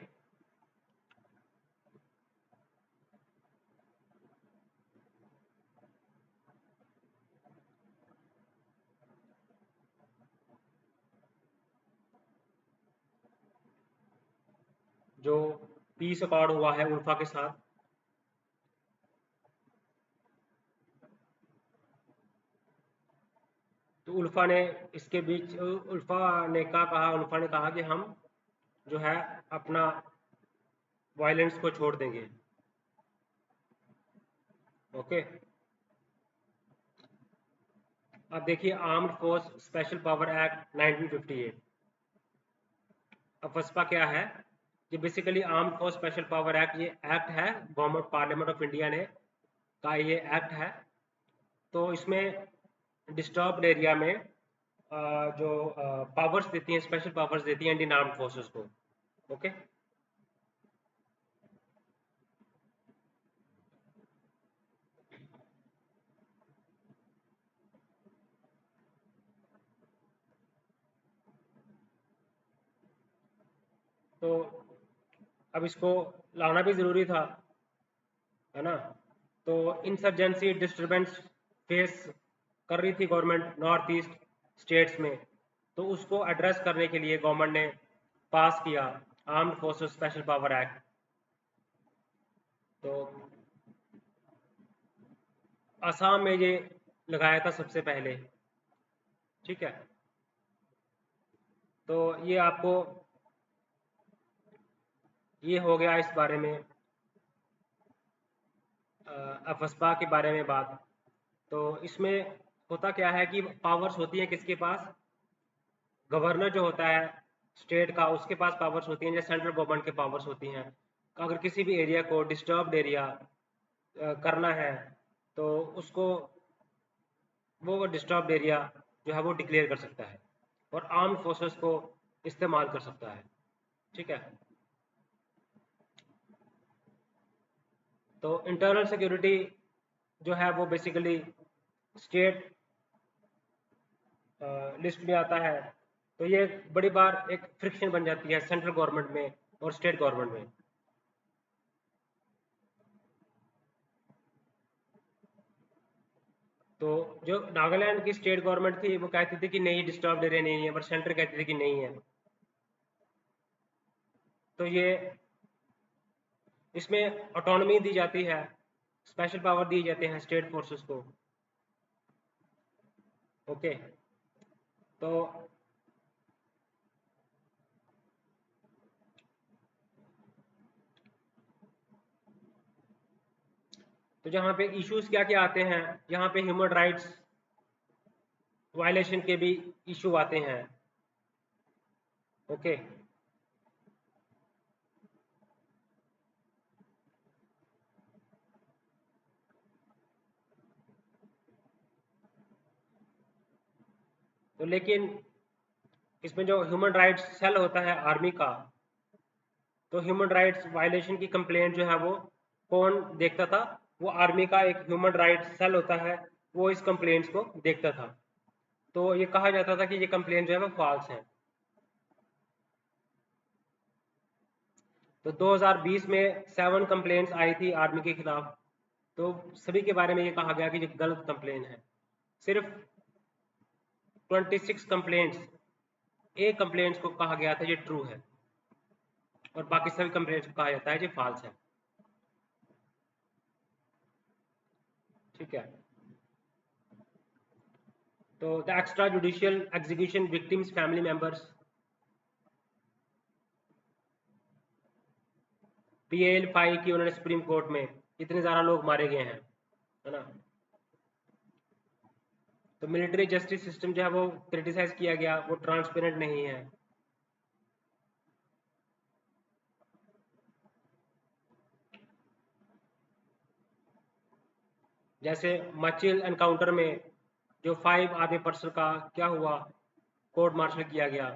जो पीस अकॉर्ड हुआ है उल्फा के साथ। तो उल्फा ने इसके बीच, उल्फा ने क्या कहा? उल्फा ने कहा कि हम जो है अपना वायलेंस को छोड़ देंगे। ओके, अब देखिए armed force special power act 1958। अब फसपा क्या है? ये basically armed force special power act, ये एक्ट है गवर्नमेंट पार्लियामेंट ऑफ इंडिया ने का ये एक्ट है। तो इसमें डिस्टर्ब्ड एरिया में जो पावर्स देती हैं, स्पेशल पावर्स देती हैं इंडियन आर्म्ड फोर्सेस को। ओके, तो अब इसको लाना भी ज़रूरी था, है ना। तो इंसर्जेंसी डिस्टर्बेंस फेस कर रही थी गवर्नमेंट नॉर्थ ईस्ट स्टेट्स में, तो उसको एड्रेस करने के लिए गवर्नमेंट ने पास किया armed forces special power act. तो असम में ये लगाया था सबसे पहले, ठीक है। तो ये आपको ये हो गया इस बारे में, अफस्पा के बारे में बात। तो इसमें होता क्या है कि पावर्स होती हैं किसके पास, गवर्नर जो होता है स्टेट का, उसके पास पावर्स होती हैं, जैसे सेंट्रल गवर्नमेंट के पावर्स होती हैं। अगर किसी भी एरिया को डिस्टर्ब्ड एरिया करना है तो उसको वो डिस्टर्ब्ड एरिया जो है वो डिक्लेयर कर सकता है और आर्म्ड फोर्सेस को इस्तेमाल कर सकता है, ठीक है। तो इंटरनल सिक्योरिटी जो है वो बेसिकली स्टेट लिस्ट में आता है। तो ये बड़ी बार एक फ्रिक्शन बन जाती है सेंट्रल गवर्नमेंट में और स्टेट गवर्नमेंट में। तो जो नागालैंड की स्टेट गवर्नमेंट थी वो कहती थी कि नहीं डिस्टर्ब्ड एरिया नहीं है, पर सेंटर कहती थी कि नहीं है। तो ये इसमें ऑटोनॉमी दी जाती है, स्पेशल पावर दी जाते हैं स्टेट फोर्सेस को, ओके। तो जहाँ पे इश्यूज क्या क्या आते हैं, यहाँ पे ह्यूमन राइट्स वायलेशन के भी इशू आते हैं, ओके। तो लेकिन इसमें जो ह्यूमन राइट्स सेल होता है आर्मी का, तो ह्यूमन राइट्स वायलेशन की कंप्लेंट जो है वो कौन देखता था, वो आर्मी का एक ह्यूमन राइट्स सेल होता है, वो इस कंप्लेंट्स को देखता था। तो ये कहा जाता था कि ये कंप्लेंट जो है वो फॉल्स है। तो 2020 में 7 कंप्लेंट्स आई थी आर्मी के खिलाफ, तो सभी के बारे में ये कहा गया कि ये गलत कंप्लेन है। सिर्फ 26 कंप्लेंट्स, एक कंप्लेंट्स को कहा गया था ये ट्रू है, और बाकी सभी कंप्लेंट्स को कहा जाता है ये फॉल्स है, ठीक है। तो the extra judicial execution victims family members, PAL file की उन्होंने सुप्रीम कोर्ट में, इतने ज़्यादा लोग मारे गए हैं, है ना। तो मिलिट्री जस्टिस सिस्टम जो है वो क्रिटिसाइज किया गया, वो ट्रांसपेरेंट नहीं है। जैसे मचिल एनकाउंटर में जो 5 आर्मी पर्सन का क्या हुआ, कोर्ट मार्शल किया गया,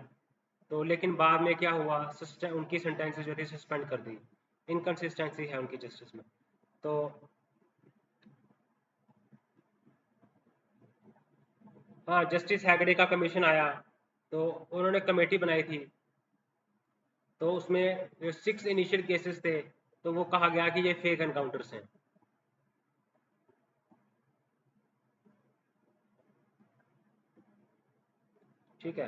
तो लेकिन बाद में क्या हुआ, उनकी सेंटेंसेस जो थी सस्पेंड कर दी। इनकन्सिस्टेंसी है उनकी जस्टिस में। तो हाँ, जस्टिस हैगड़े का कमीशन आया, तो उन्होंने कमेटी बनाई थी, तो उसमें जो 6 इनिशियल केसेस थे, तो वो कहा गया कि ये फेक एनकाउंटर्स हैं, ठीक है।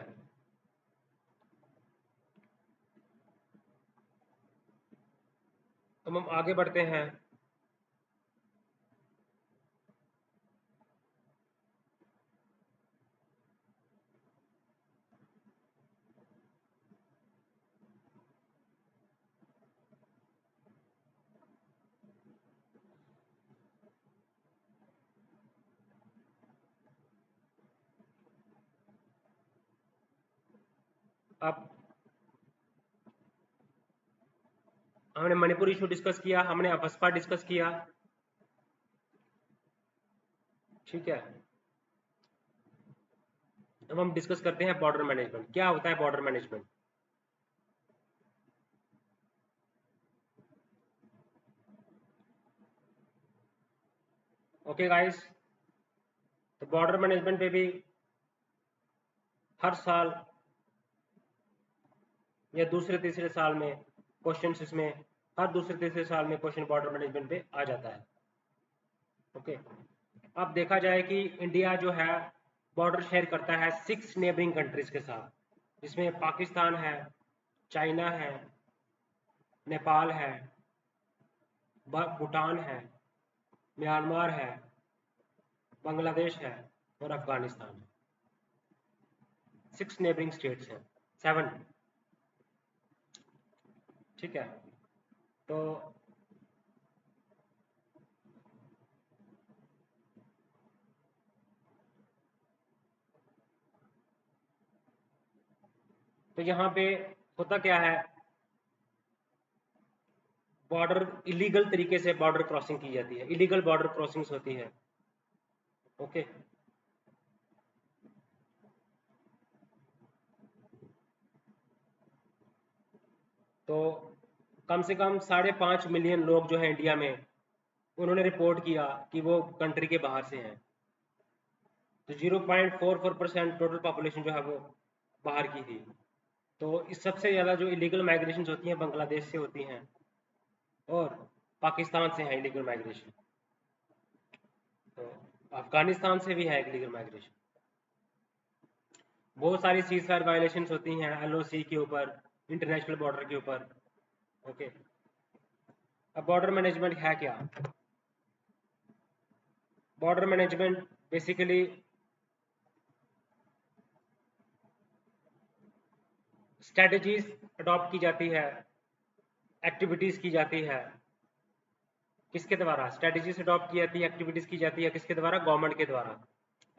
अब हम आगे बढ़ते हैं। अब हमने मणिपुर इशू डिस्कस किया, हमने अफस्पा डिस्कस किया, ठीक है। अब हम डिस्कस करते हैं बॉर्डर मैनेजमेंट। क्या होता है बॉर्डर मैनेजमेंट? ओके गाइस, तो बॉर्डर मैनेजमेंट पे भी हर साल या दूसरे तीसरे साल में क्वेश्चन इसमें, हर दूसरे तीसरे साल में क्वेश्चन बॉर्डर मैनेजमेंट पे आ जाता है। ओके, अब देखा जाए कि इंडिया जो है बॉर्डर शेयर करता है 6 नेबरिंग कंट्रीज के साथ, जिसमें पाकिस्तान है, चाइना है, नेपाल है, भूटान है, म्यांमार है, बांग्लादेश है और अफगानिस्तान है। 6 नेबरिंग स्टेट्स हैं, 7। ठीक है, तो यहाँ पे होता क्या है, बॉर्डर इलीगल तरीके से बॉर्डर क्रॉसिंग की जाती है, इलीगल बॉर्डर क्रॉसिंग्स होती है। ओके, तो कम से कम 5.5 मिलियन लोग जो है इंडिया में, उन्होंने रिपोर्ट किया कि वो कंट्री के बाहर से हैं। तो 0.44% टोटल पॉपुलेशन जो है वो बाहर की थी। तो इस सबसे ज़्यादा जो इलीगल माइग्रेशन होती हैं बांग्लादेश से होती हैं और पाकिस्तान से है इलीगल माइग्रेशन। तो अफगानिस्तान से भी है इलीगल माइग्रेशन। बहुत सारी सीज़फायर वायलेशंस होती हैं LOC के ऊपर, इंटरनेशनल बॉर्डर के ऊपर। ओके, अब बॉर्डर मैनेजमेंट है क्या? Border management basically strategies adopt की जाती है, एक्टिविटीज़ की जाती है। किसके द्वारा स्ट्रेटजीज अडॉप्ट की जाती है, एक्टिविटीज़ की जाती है? किसके द्वारा? गवर्नमेंट के द्वारा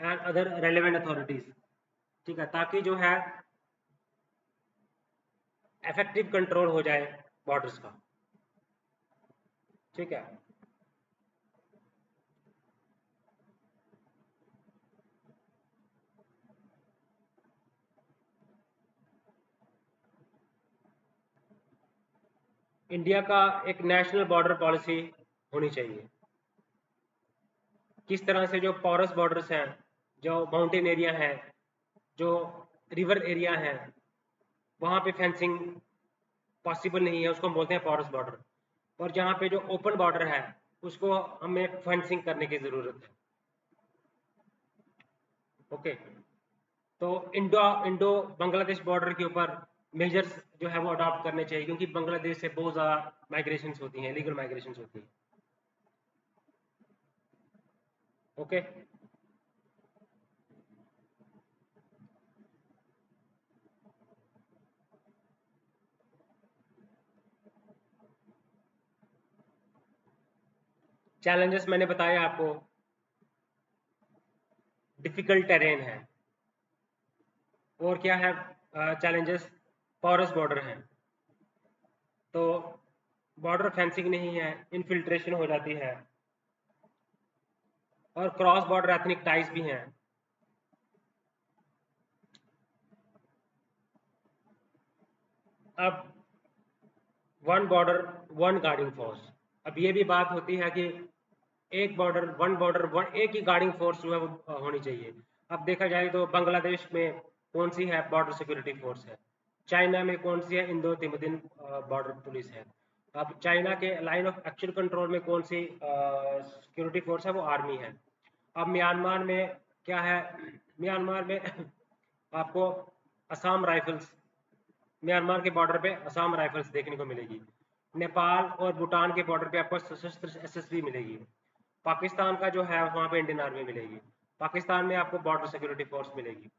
एंड अदर रेलेवेंट अथॉरिटीज़। ठीक है, ताकि जो है इफेक्टिव कंट्रोल हो जाए बॉर्डर्स का। ठीक है, इंडिया का एक नेशनल बॉर्डर पॉलिसी होनी चाहिए। किस तरह से जो पॉरस बॉर्डर्स हैं, जो माउंटेन एरिया है, जो रिवर एरिया है, वहाँ पे फेंसिंग पॉसिबल नहीं है, उसको हम बोलते हैं पॉरस बॉर्डर। और जहाँ पे जो ओपन बॉर्डर है उसको हमें फेंसिंग करने की ज़रूरत है। ओके, तो इंडो इंडो बांग्लादेश बॉर्डर के ऊपर मेजर्स जो है वो अडॉप्ट करने चाहिए, क्योंकि बांग्लादेश से बहुत ज़्यादा माइग्रेशन होती हैं, लीगल माइग्रेशन होती हैं। ओके, चैलेंजेस मैंने बताया आपको, डिफिकल्ट टेरेन है। और क्या है चैलेंजेस? पॉरस बॉर्डर है, तो बॉर्डर फेंसिंग नहीं है, इनफिल्ट्रेशन हो जाती है, और क्रॉस बॉर्डर एथनिक टाइज भी हैं। अब one border one guarding force, अब ये भी बात होती है कि एक बॉर्डर वन बॉर्डर वन, एक ही गार्डिंग फोर्स जो है वो होनी चाहिए। अब देखा जाए तो बांग्लादेश में कौन सी है बॉर्डर सिक्योरिटी फोर्स है, चाइना में कौन सी है इंडो तिब्बतन बॉर्डर पुलिस है, अब चाइना के लाइन ऑफ एक्चुअल कंट्रोल में कौन सी सिक्योरिटी फोर्स है, वो आर्मी है। अब म्यांमार में क्या है, म्यांमार में आपको असम राइफल्स, म्यांमार के बॉर्डर पे असम राइफल्स देखने को मिलेगी। नेपाल और भूटान के बॉर्डर पे आपको सशस्त्र SSB मिलेगी। पाकिस्तान का जो है वहाँ पे इंडियन आर्मी मिलेगी। पाकिस्तान में आपको बॉर्डर सिक्योरिटी फोर्स मिलेगी।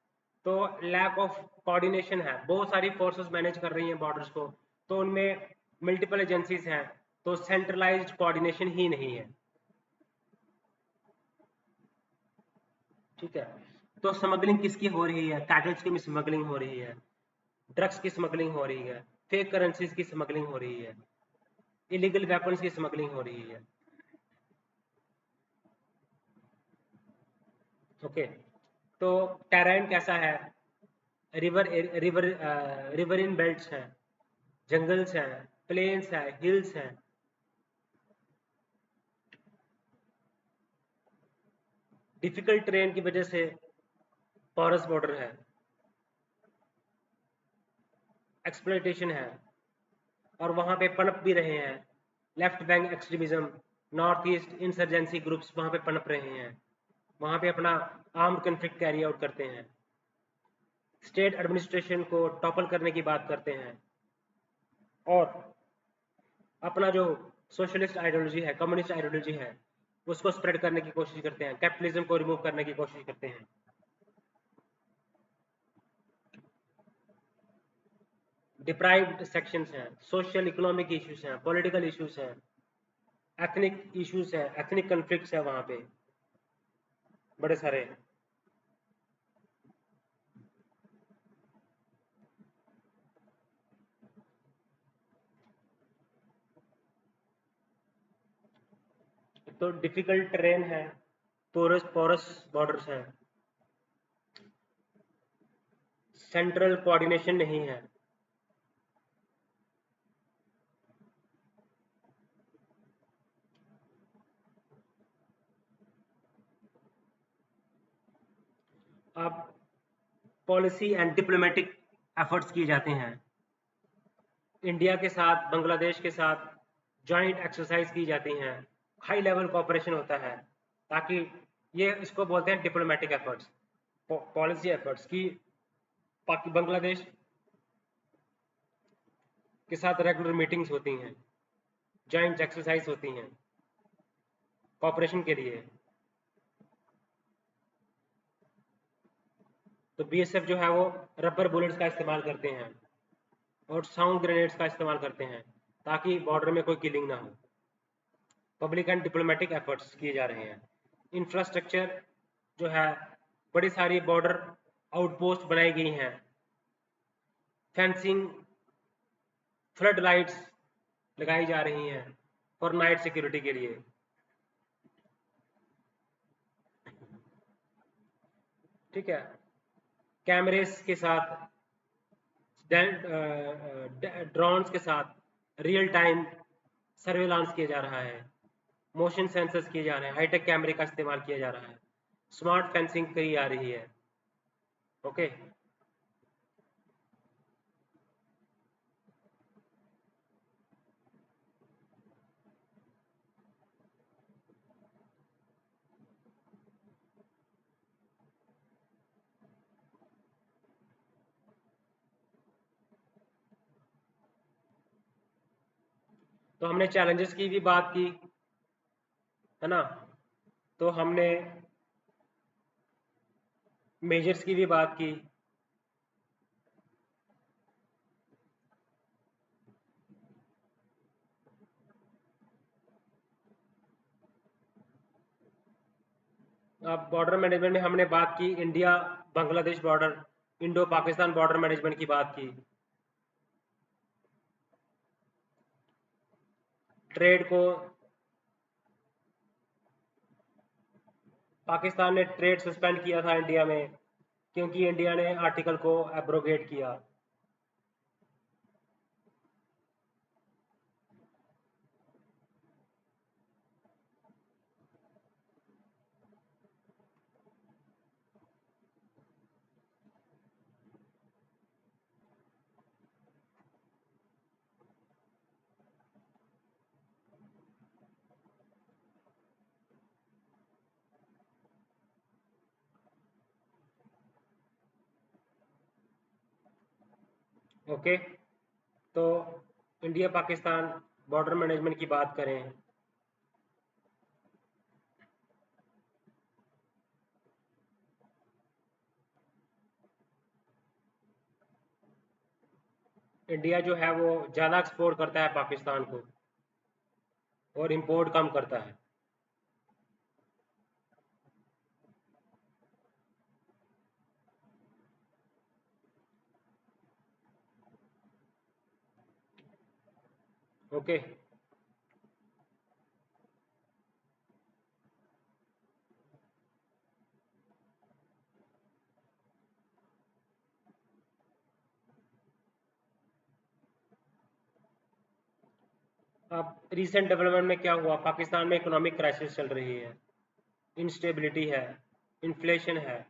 तो लैक ऑफ कोऑर्डिनेशन है, बहुत सारी फोर्सेस मैनेज कर रही हैं बॉर्डर्स को, तो उनमें मल्टीपल एजेंसीज हैं, तो सेंट्रलाइज्ड कोऑर्डिनेशन ही नहीं है। ठीक है, तो स्मगलिंग किसकी हो रही है? कैटल्स की स्मगलिंग हो रही है, ड्रग्स की स्मगलिंग हो रही है, फेक करेंसीज की स्मगलिंग हो रही है, इलीगल वेपन्स की स्मगलिंग हो रही है। ओके, तो टेरेन कैसा है? River river river in belts हैं, जंगल्स हैं, प्लेन्स हैं, हिल्स हैं। डिफिकल्ट ट्रेन की वजह से पॉरस बॉर्डर है। एक्सप्लॉयटेशन है, और वहाँ पे पनप भी रहे हैं। Left bank extremism, north east insurgency groups वहाँ पे पनप रहे हैं, वहाँ पे अपना आर्म्ड कन्फ्लिक्ट कैरी आउट करते हैं, स्टेट एडमिनिस्ट्रेशन को टॉपल करने की बात करते हैं, और अपना जो सोशलिस्ट आइडियोलॉजी है, कम्युनिस्ट आइडियोलॉजी है, उसको स्प्रेड करने की कोशिश करते हैं, कैपिटलिज्म को रिमूव करने की कोशिश करते हैं। डिप्राइव्ड सेक्शंस हैं, सोशल इकोनॉमिक इश्यूज हैं, पॉलिटिकल इश्यूज हैं, एथनिक इश्यूज हैं, एथनिक कन्फ्लिक्ट्स है वहाँ पे बड़े सारे। तो डिफिकल्ट टेरेन है, पोरस बॉर्डर्स हैं, सेंट्रल कोऑर्डिनेशन नहीं है, अब पॉलिसी एंड डिप्लोमेटिक एफर्ट्स किए जाते हैं, इंडिया के साथ, बांग्लादेश के साथ जॉइंट एक्सरसाइज की जाती हैं, हाई लेवल कोऑपरेशन होता है, ताकि ये इसको बोलते हैं डिप्लोमेटिक एफर्ट्स, पॉलिसी एफर्ट्स की बांग्लादेश के साथ रेगुलर मीटिंग्स होती हैं, जॉइंट एक्सरसाइज होती हैं कोऑपरेशन के लिए। तो बीएसएफ जो है वो रबर बुलेट्स का इस्तेमाल करते हैं और साउंड ग्रेनेड्स का इस्तेमाल करते हैं, ताकि बॉर्डर में कोई किलिंग ना हो। पब्लिक एंड डिप्लोमेटिक एफर्ट्स किए जा रहे हैं। इंफ्रास्ट्रक्चर जो है, बड़ी सारी बॉर्डर आउटपोस्ट बनाई गई हैं, फेंसिंग, फ्लड लाइट्स लगाई जा रही हैं और नाइट सिक्योरिटी के लिए। ठीक है, कैमरेस के साथ, ड्रोन्स के साथ रियल टाइम सर्वेलांस किया जा रहा है, मोशन सेंसर्स किए जा रहे हैं, हाईटेक कैमरे का इस्तेमाल किया जा रहा है, स्मार्ट फेंसिंग की जा रही है। ओके, तो हमने चैलेंजेस की भी बात की, है ना, तो हमने मेजर्स की भी बात की। अब बॉर्डर मैनेजमेंट में हमने बात की, India Bangladesh border, Indo Pakistan border management की बात की, ट्रेड को, पाकिस्तान ने ट्रेड सस्पेंड किया था इंडिया में, क्योंकि इंडिया ने आर्टिकल को एब्रोगेट किया। ओके, तो इंडिया पाकिस्तान बॉर्डर मैनेजमेंट की बात करें, इंडिया जो है वो ज़्यादा एक्सपोर्ट करता है पाकिस्तान को और इंपोर्ट कम करता है। ओके, अब रिसेंट डेवलपमेंट में क्या हुआ, पाकिस्तान में इकोनॉमिक क्राइसिस चल रही है, इंस्टेबिलिटी है, इन्फ्लेशन है,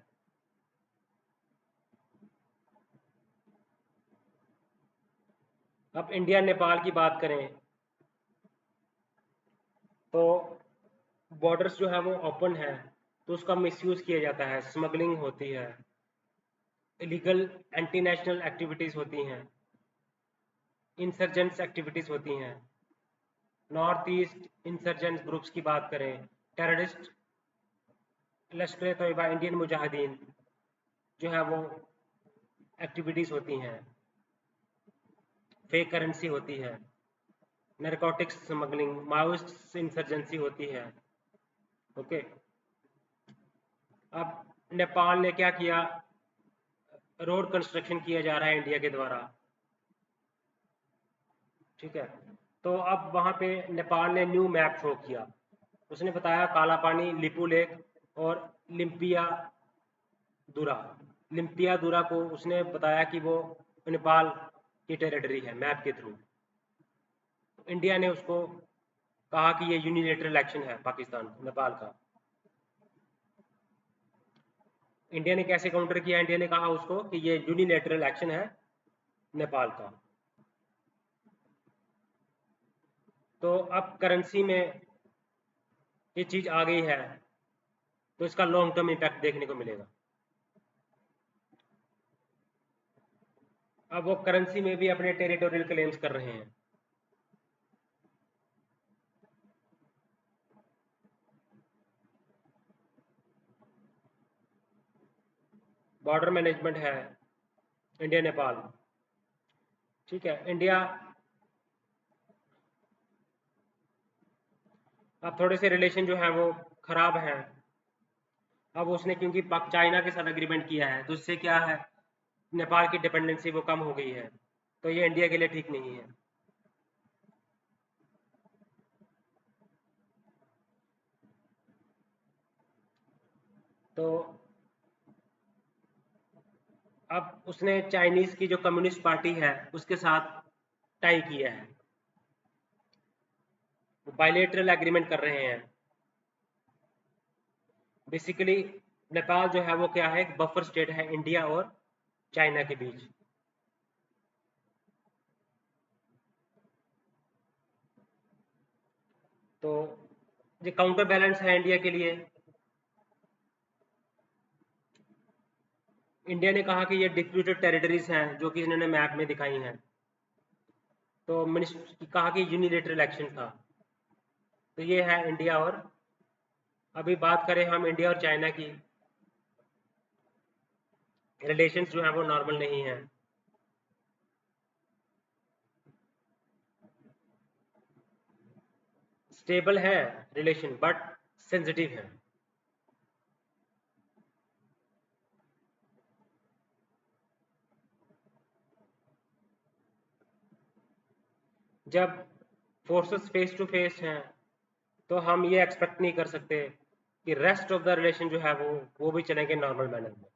अब इंडिया नेपाल की बात करें तो बॉर्डर्स जो है वो ओपन है, तो उसका मिसयूज किया जाता है, स्मगलिंग होती है, इलीगल एंटी नेशनल एक्टिविटीज होती हैं, इंसर्जेंट्स एक्टिविटीज होती हैं। नॉर्थ ईस्ट इंसर्जेंट ग्रुप्स की बात करें, टेररिस्ट, लश्कर तैयबा, इंडियन मुजाहिदीन जो है वो एक्टिविटीज होती हैं, फेक करेंसी होती है, नरकोटिक्स स्मगलिंग, माओइस्ट इंसर्जेंसी होती है। ओके, अब नेपाल ने क्या किया, रोड कंस्ट्रक्शन किया जा रहा है इंडिया के द्वारा, ठीक है। तो अब वहाँ पे नेपाल ने न्यू मैप शो किया, उसने बताया काला पानी, लिपू लेक और लिम्पिया दूरा। लिम्पिया दूरा को उसने बताया कि वो नेपाल की टेरिटरी है मैप के थ्रू। इंडिया ने उसको कहा कि ये यूनिलेटरल एक्शन है पाकिस्तान नेपाल का। इंडिया ने कैसे काउंटर किया, इंडिया ने कहा उसको कि ये यूनिलेटरल एक्शन है नेपाल का। तो अब करेंसी में ये चीज आ गई है, तो इसका लॉन्ग टर्म इम्पैक्ट देखने को मिलेगा। अब वो करेंसी में भी अपने टेरिटोरियल क्लेम्स कर रहे हैं। बॉर्डर मैनेजमेंट है इंडिया नेपाल, ठीक है। इंडिया अब थोड़े से रिलेशन जो है वो खराब हैं। अब उसने क्योंकि चाइना के साथ एग्रीमेंट किया है, तो इससे क्या है, नेपाल की डिपेंडेंसी वो कम हो गई है, तो ये इंडिया के लिए ठीक नहीं है। तो अब उसने चाइनीज की जो कम्युनिस्ट पार्टी है उसके साथ टाई किया है, बायलेटरल एग्रीमेंट कर रहे हैं। बेसिकली नेपाल जो है वो क्या है, एक बफर स्टेट है इंडिया और चाइना के बीच। तो ये काउंटर बैलेंस है इंडिया के लिए। इंडिया ने कहा कि ये डिस्प्यूटेड टेरिटरीज हैं जो कि इन्होंने मैप में दिखाई हैं, तो मिनिस्टर कहा कि यूनिलेटरल एक्शन था। तो ये है इंडिया। और अभी बात करें हम इंडिया और चाइना की, रिलेशंस जो है वो नॉर्मल नहीं है। स्टेबल है रिलेशन बट सेंसिटिव है। जब फोर्सेस फेस टू फेस हैं तो हम ये एक्सपेक्ट नहीं कर सकते कि रेस्ट ऑफ द रिलेशन जो है वो भी चलेंगे नॉर्मल मैनर में।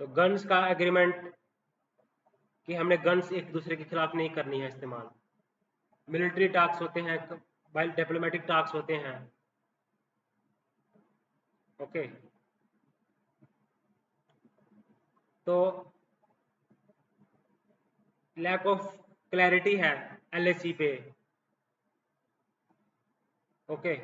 तो गन्स का एग्रीमेंट कि हमने गन्स एक दूसरे के खिलाफ नहीं करनी है इस्तेमाल, मिलिट्री टास्क होते हैं, डिप्लोमेटिक टास्क होते हैं। ओके, तो लैक ऑफ क्लैरिटी है एलएसी पे। ओके,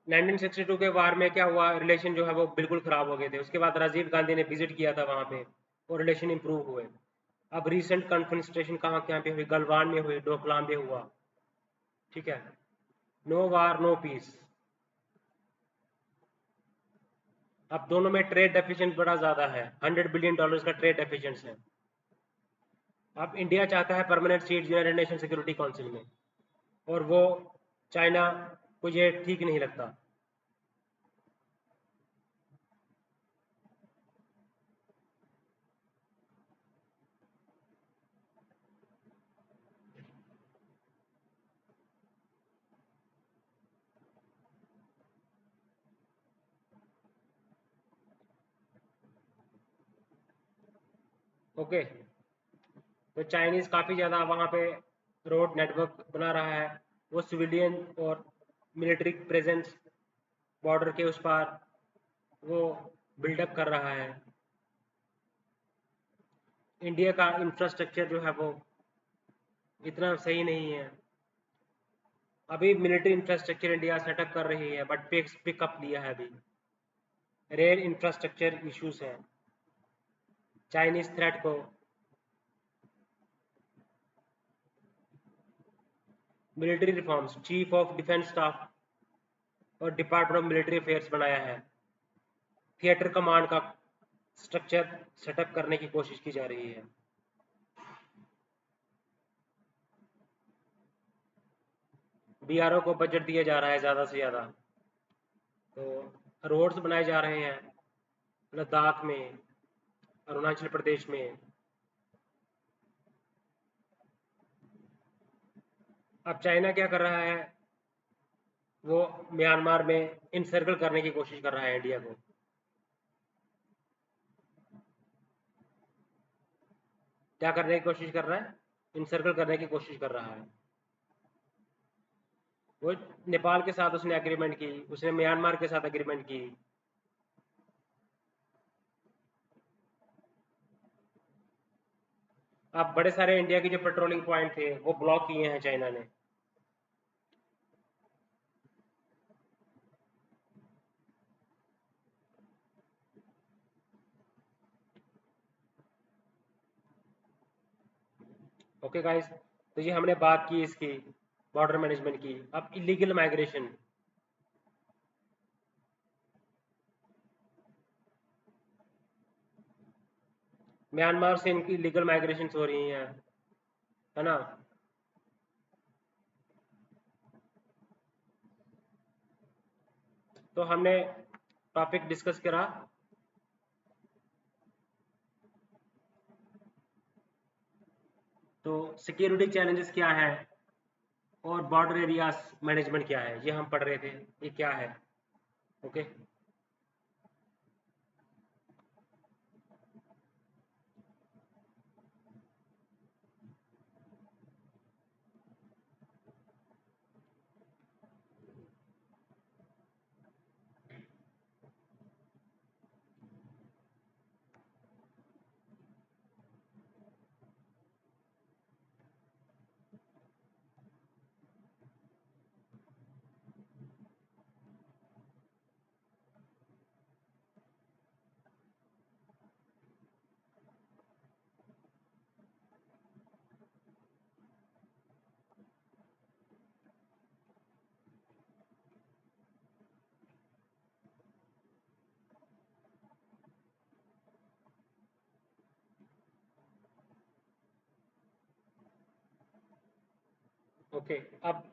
1962 के वार में क्या हुआ, रिलेशन जो है वो बिल्कुल खराब हो गए थे। उसके बाद राजीव गांधी ने विजिट किया था वहां पे और रिलेशन इंप्रूव हुए। अब रिसेंट कन्फ्रंटेशन कहाँ कहाँ पे हुई, गलवान में हुई, डोकलाम में हुआ, ठीक है। नो वार नो पीस। अब दोनों में ट्रेड डेफिशिएंट बड़ा ज्यादा है, $100 बिलियन का ट्रेड डेफिशिएंट है। अब इंडिया चाहता है permanent seat United nation security council में, और वो चाइना को ये ठीक नहीं लगता। ओके, तो चाइनीज काफ़ी ज़्यादा वहाँ पे रोड नेटवर्क बना रहा है, वो सिविलियन और मिलिट्री प्रेजेंस बॉर्डर के उस पार वो बिल्डअप कर रहा है। इंडिया का इंफ्रास्ट्रक्चर जो है वो इतना सही नहीं है। अभी मिलिट्री इंफ्रास्ट्रक्चर इंडिया सेटअप कर रही है, बट पिकअप लिया है अभी। रेल इंफ्रास्ट्रक्चर इश्यूज हैं चाइनीज थ्रेट को। Military reforms, chief of defence staff और डिपार्टमेंट ऑफ मिलिट्री अफेयर्स बनाया है। थिएटर कमांड का स्ट्रक्चर सेटअप करने की कोशिश की जा रही है। बीआरओ को बजट दिया जा रहा है ज़्यादा से ज़्यादा। तो रोड्स बनाए जा रहे हैं लद्दाख में, अरुणाचल प्रदेश में। अब चाइना क्या कर रहा है, वो म्यांमार में इनसर्कल करने की कोशिश कर रहा है इंडिया को। क्या करने की कोशिश कर रहा है, इनसर्कल करने की कोशिश कर रहा है। वो नेपाल के साथ उसने एग्रीमेंट की, उसने म्यांमार के साथ एग्रीमेंट की। अब बड़े सारे इंडिया के जो पेट्रोलिंग पॉइंट थे वो ब्लॉक किए हैं चाइना ने। ओके गाइस, तो ये हमने बात की इसकी बॉर्डर मैनेजमेंट की। अब इलीगल माइग्रेशन, म्यांमार से इनकी इलीगल माइग्रेशन हो रही हैं, है ना। तो हमने टॉपिक डिस्कस करा तो सिक्योरिटी चैलेंजेस क्या है और बॉर्डर एरियाज मैनेजमेंट क्या है, ये हम पढ़ रहे थे, ये क्या है। Okay, okay. अब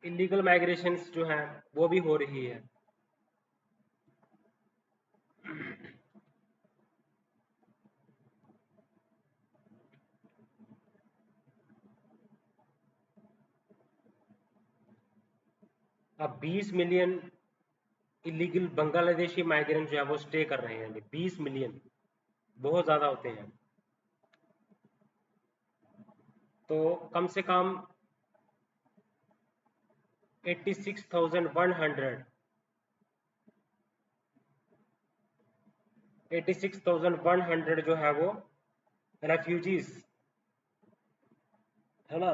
इलीगल माइग्रेशंस जो हैं वो भी हो रही है। अब 20 मिलियन इलीगल बांग्लादेशी माइग्रेंट जो है वो स्टे कर रहे हैं। 20 मिलियन बहुत ज़्यादा होते हैं। तो कम से कम 86,100 86,100 जो है वो रेफ्यूजीज, है ना।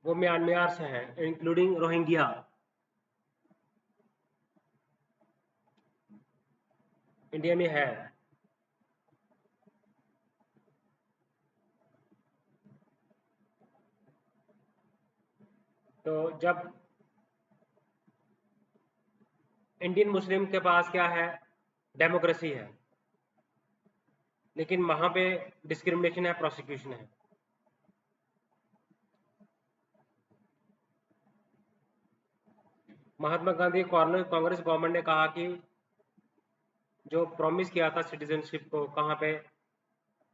वो म्यांमार से हैं, इंक्लूडिंग रोहिंग्या। इंडिया में है। तो जब इंडियन मुस्लिम के पास क्या है, डेमोक्रेसी है, लेकिन वहां पे डिस्क्रिमिनेशन है, प्रोसिक्यूशन है। महात्मा गांधी कांग्रेस गवर्नमेंट ने कहा कि जो प्रॉमिस किया था सिटीजनशिप को, कहाँ पे,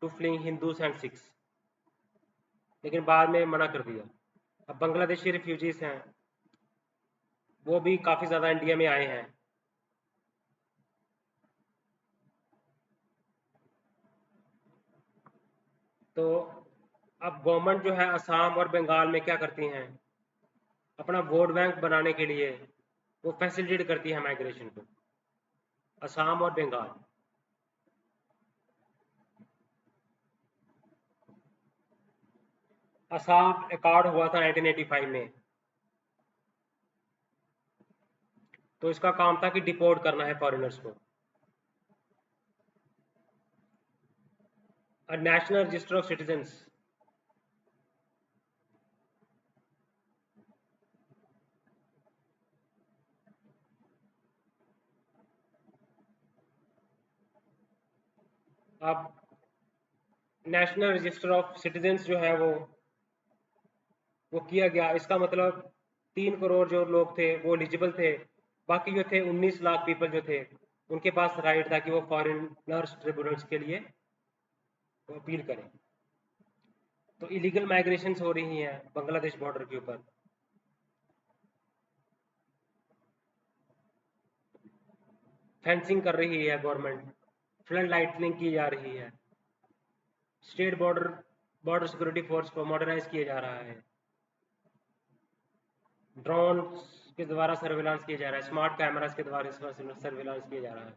to fleeing Hindus and Sikhs, लेकिन बाद में मना कर दिया। अब बांग्लादेशी रिफ्यूजीज हैं, वो भी काफ़ी ज़्यादा इंडिया में आए हैं। तो अब गवर्नमेंट जो है असम और बंगाल में क्या करती हैं, अपना वोट बैंक बनाने के लिए वो फैसिलिटेट करती है माइग्रेशन को, असम और बंगाल। असम अकॉर्ड हुआ था 1985 में, तो इसका काम था कि डिपोर्ट करना है फॉरेनर्स को। नेशनल रजिस्टर ऑफ सिटीजन्स, अब नेशनल रजिस्टर ऑफ सिटीजन्स जो है वो किया गया। इसका मतलब 3 करोड़ जो लोग थे वो एलिजिबल थे, बाकी जो थे 19 लाख पीपल जो थे उनके पास राइट था कि वो फॉरेनर्स ट्रिब्यूनल्स के लिए अपील करें। तो इलीगल माइग्रेशन हो रही हैं बांग्लादेश बॉर्डर के ऊपर। फेंसिंग कर रही है गवर्नमेंट, फ्लड लाइटनिंग की जा रही है, स्टेट बॉर्डर सिक्योरिटी फोर्स को मॉडर्नाइज किया जा रहा है, ड्रोन के द्वारा सर्विलांस किया जा रहा है, स्मार्ट कैमरास के द्वारा सर्विलांस किया जा रहा है।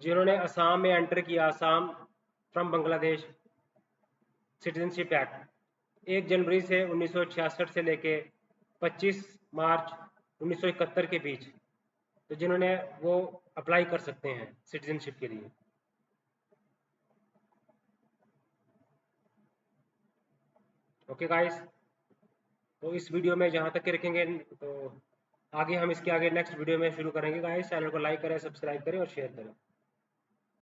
जिन्होंने असम में एंटर किया, Assam from Bangladesh citizenship act 1 जनवरी से 1966 से लेके 25 मार्च 1971 के बीच, तो जिन्होंने वो अप्लाई कर सकते हैं सिटीजनशिप के लिए। ओके गाइस, तो इस वीडियो में जहाँ तक के रखेंगे, तो आगे हम इसके आगे नेक्स्ट वीडियो में शुरू करेंगे गाइस। चैनल को लाइक करें, सब्सक्राइब करें और शेयर करें।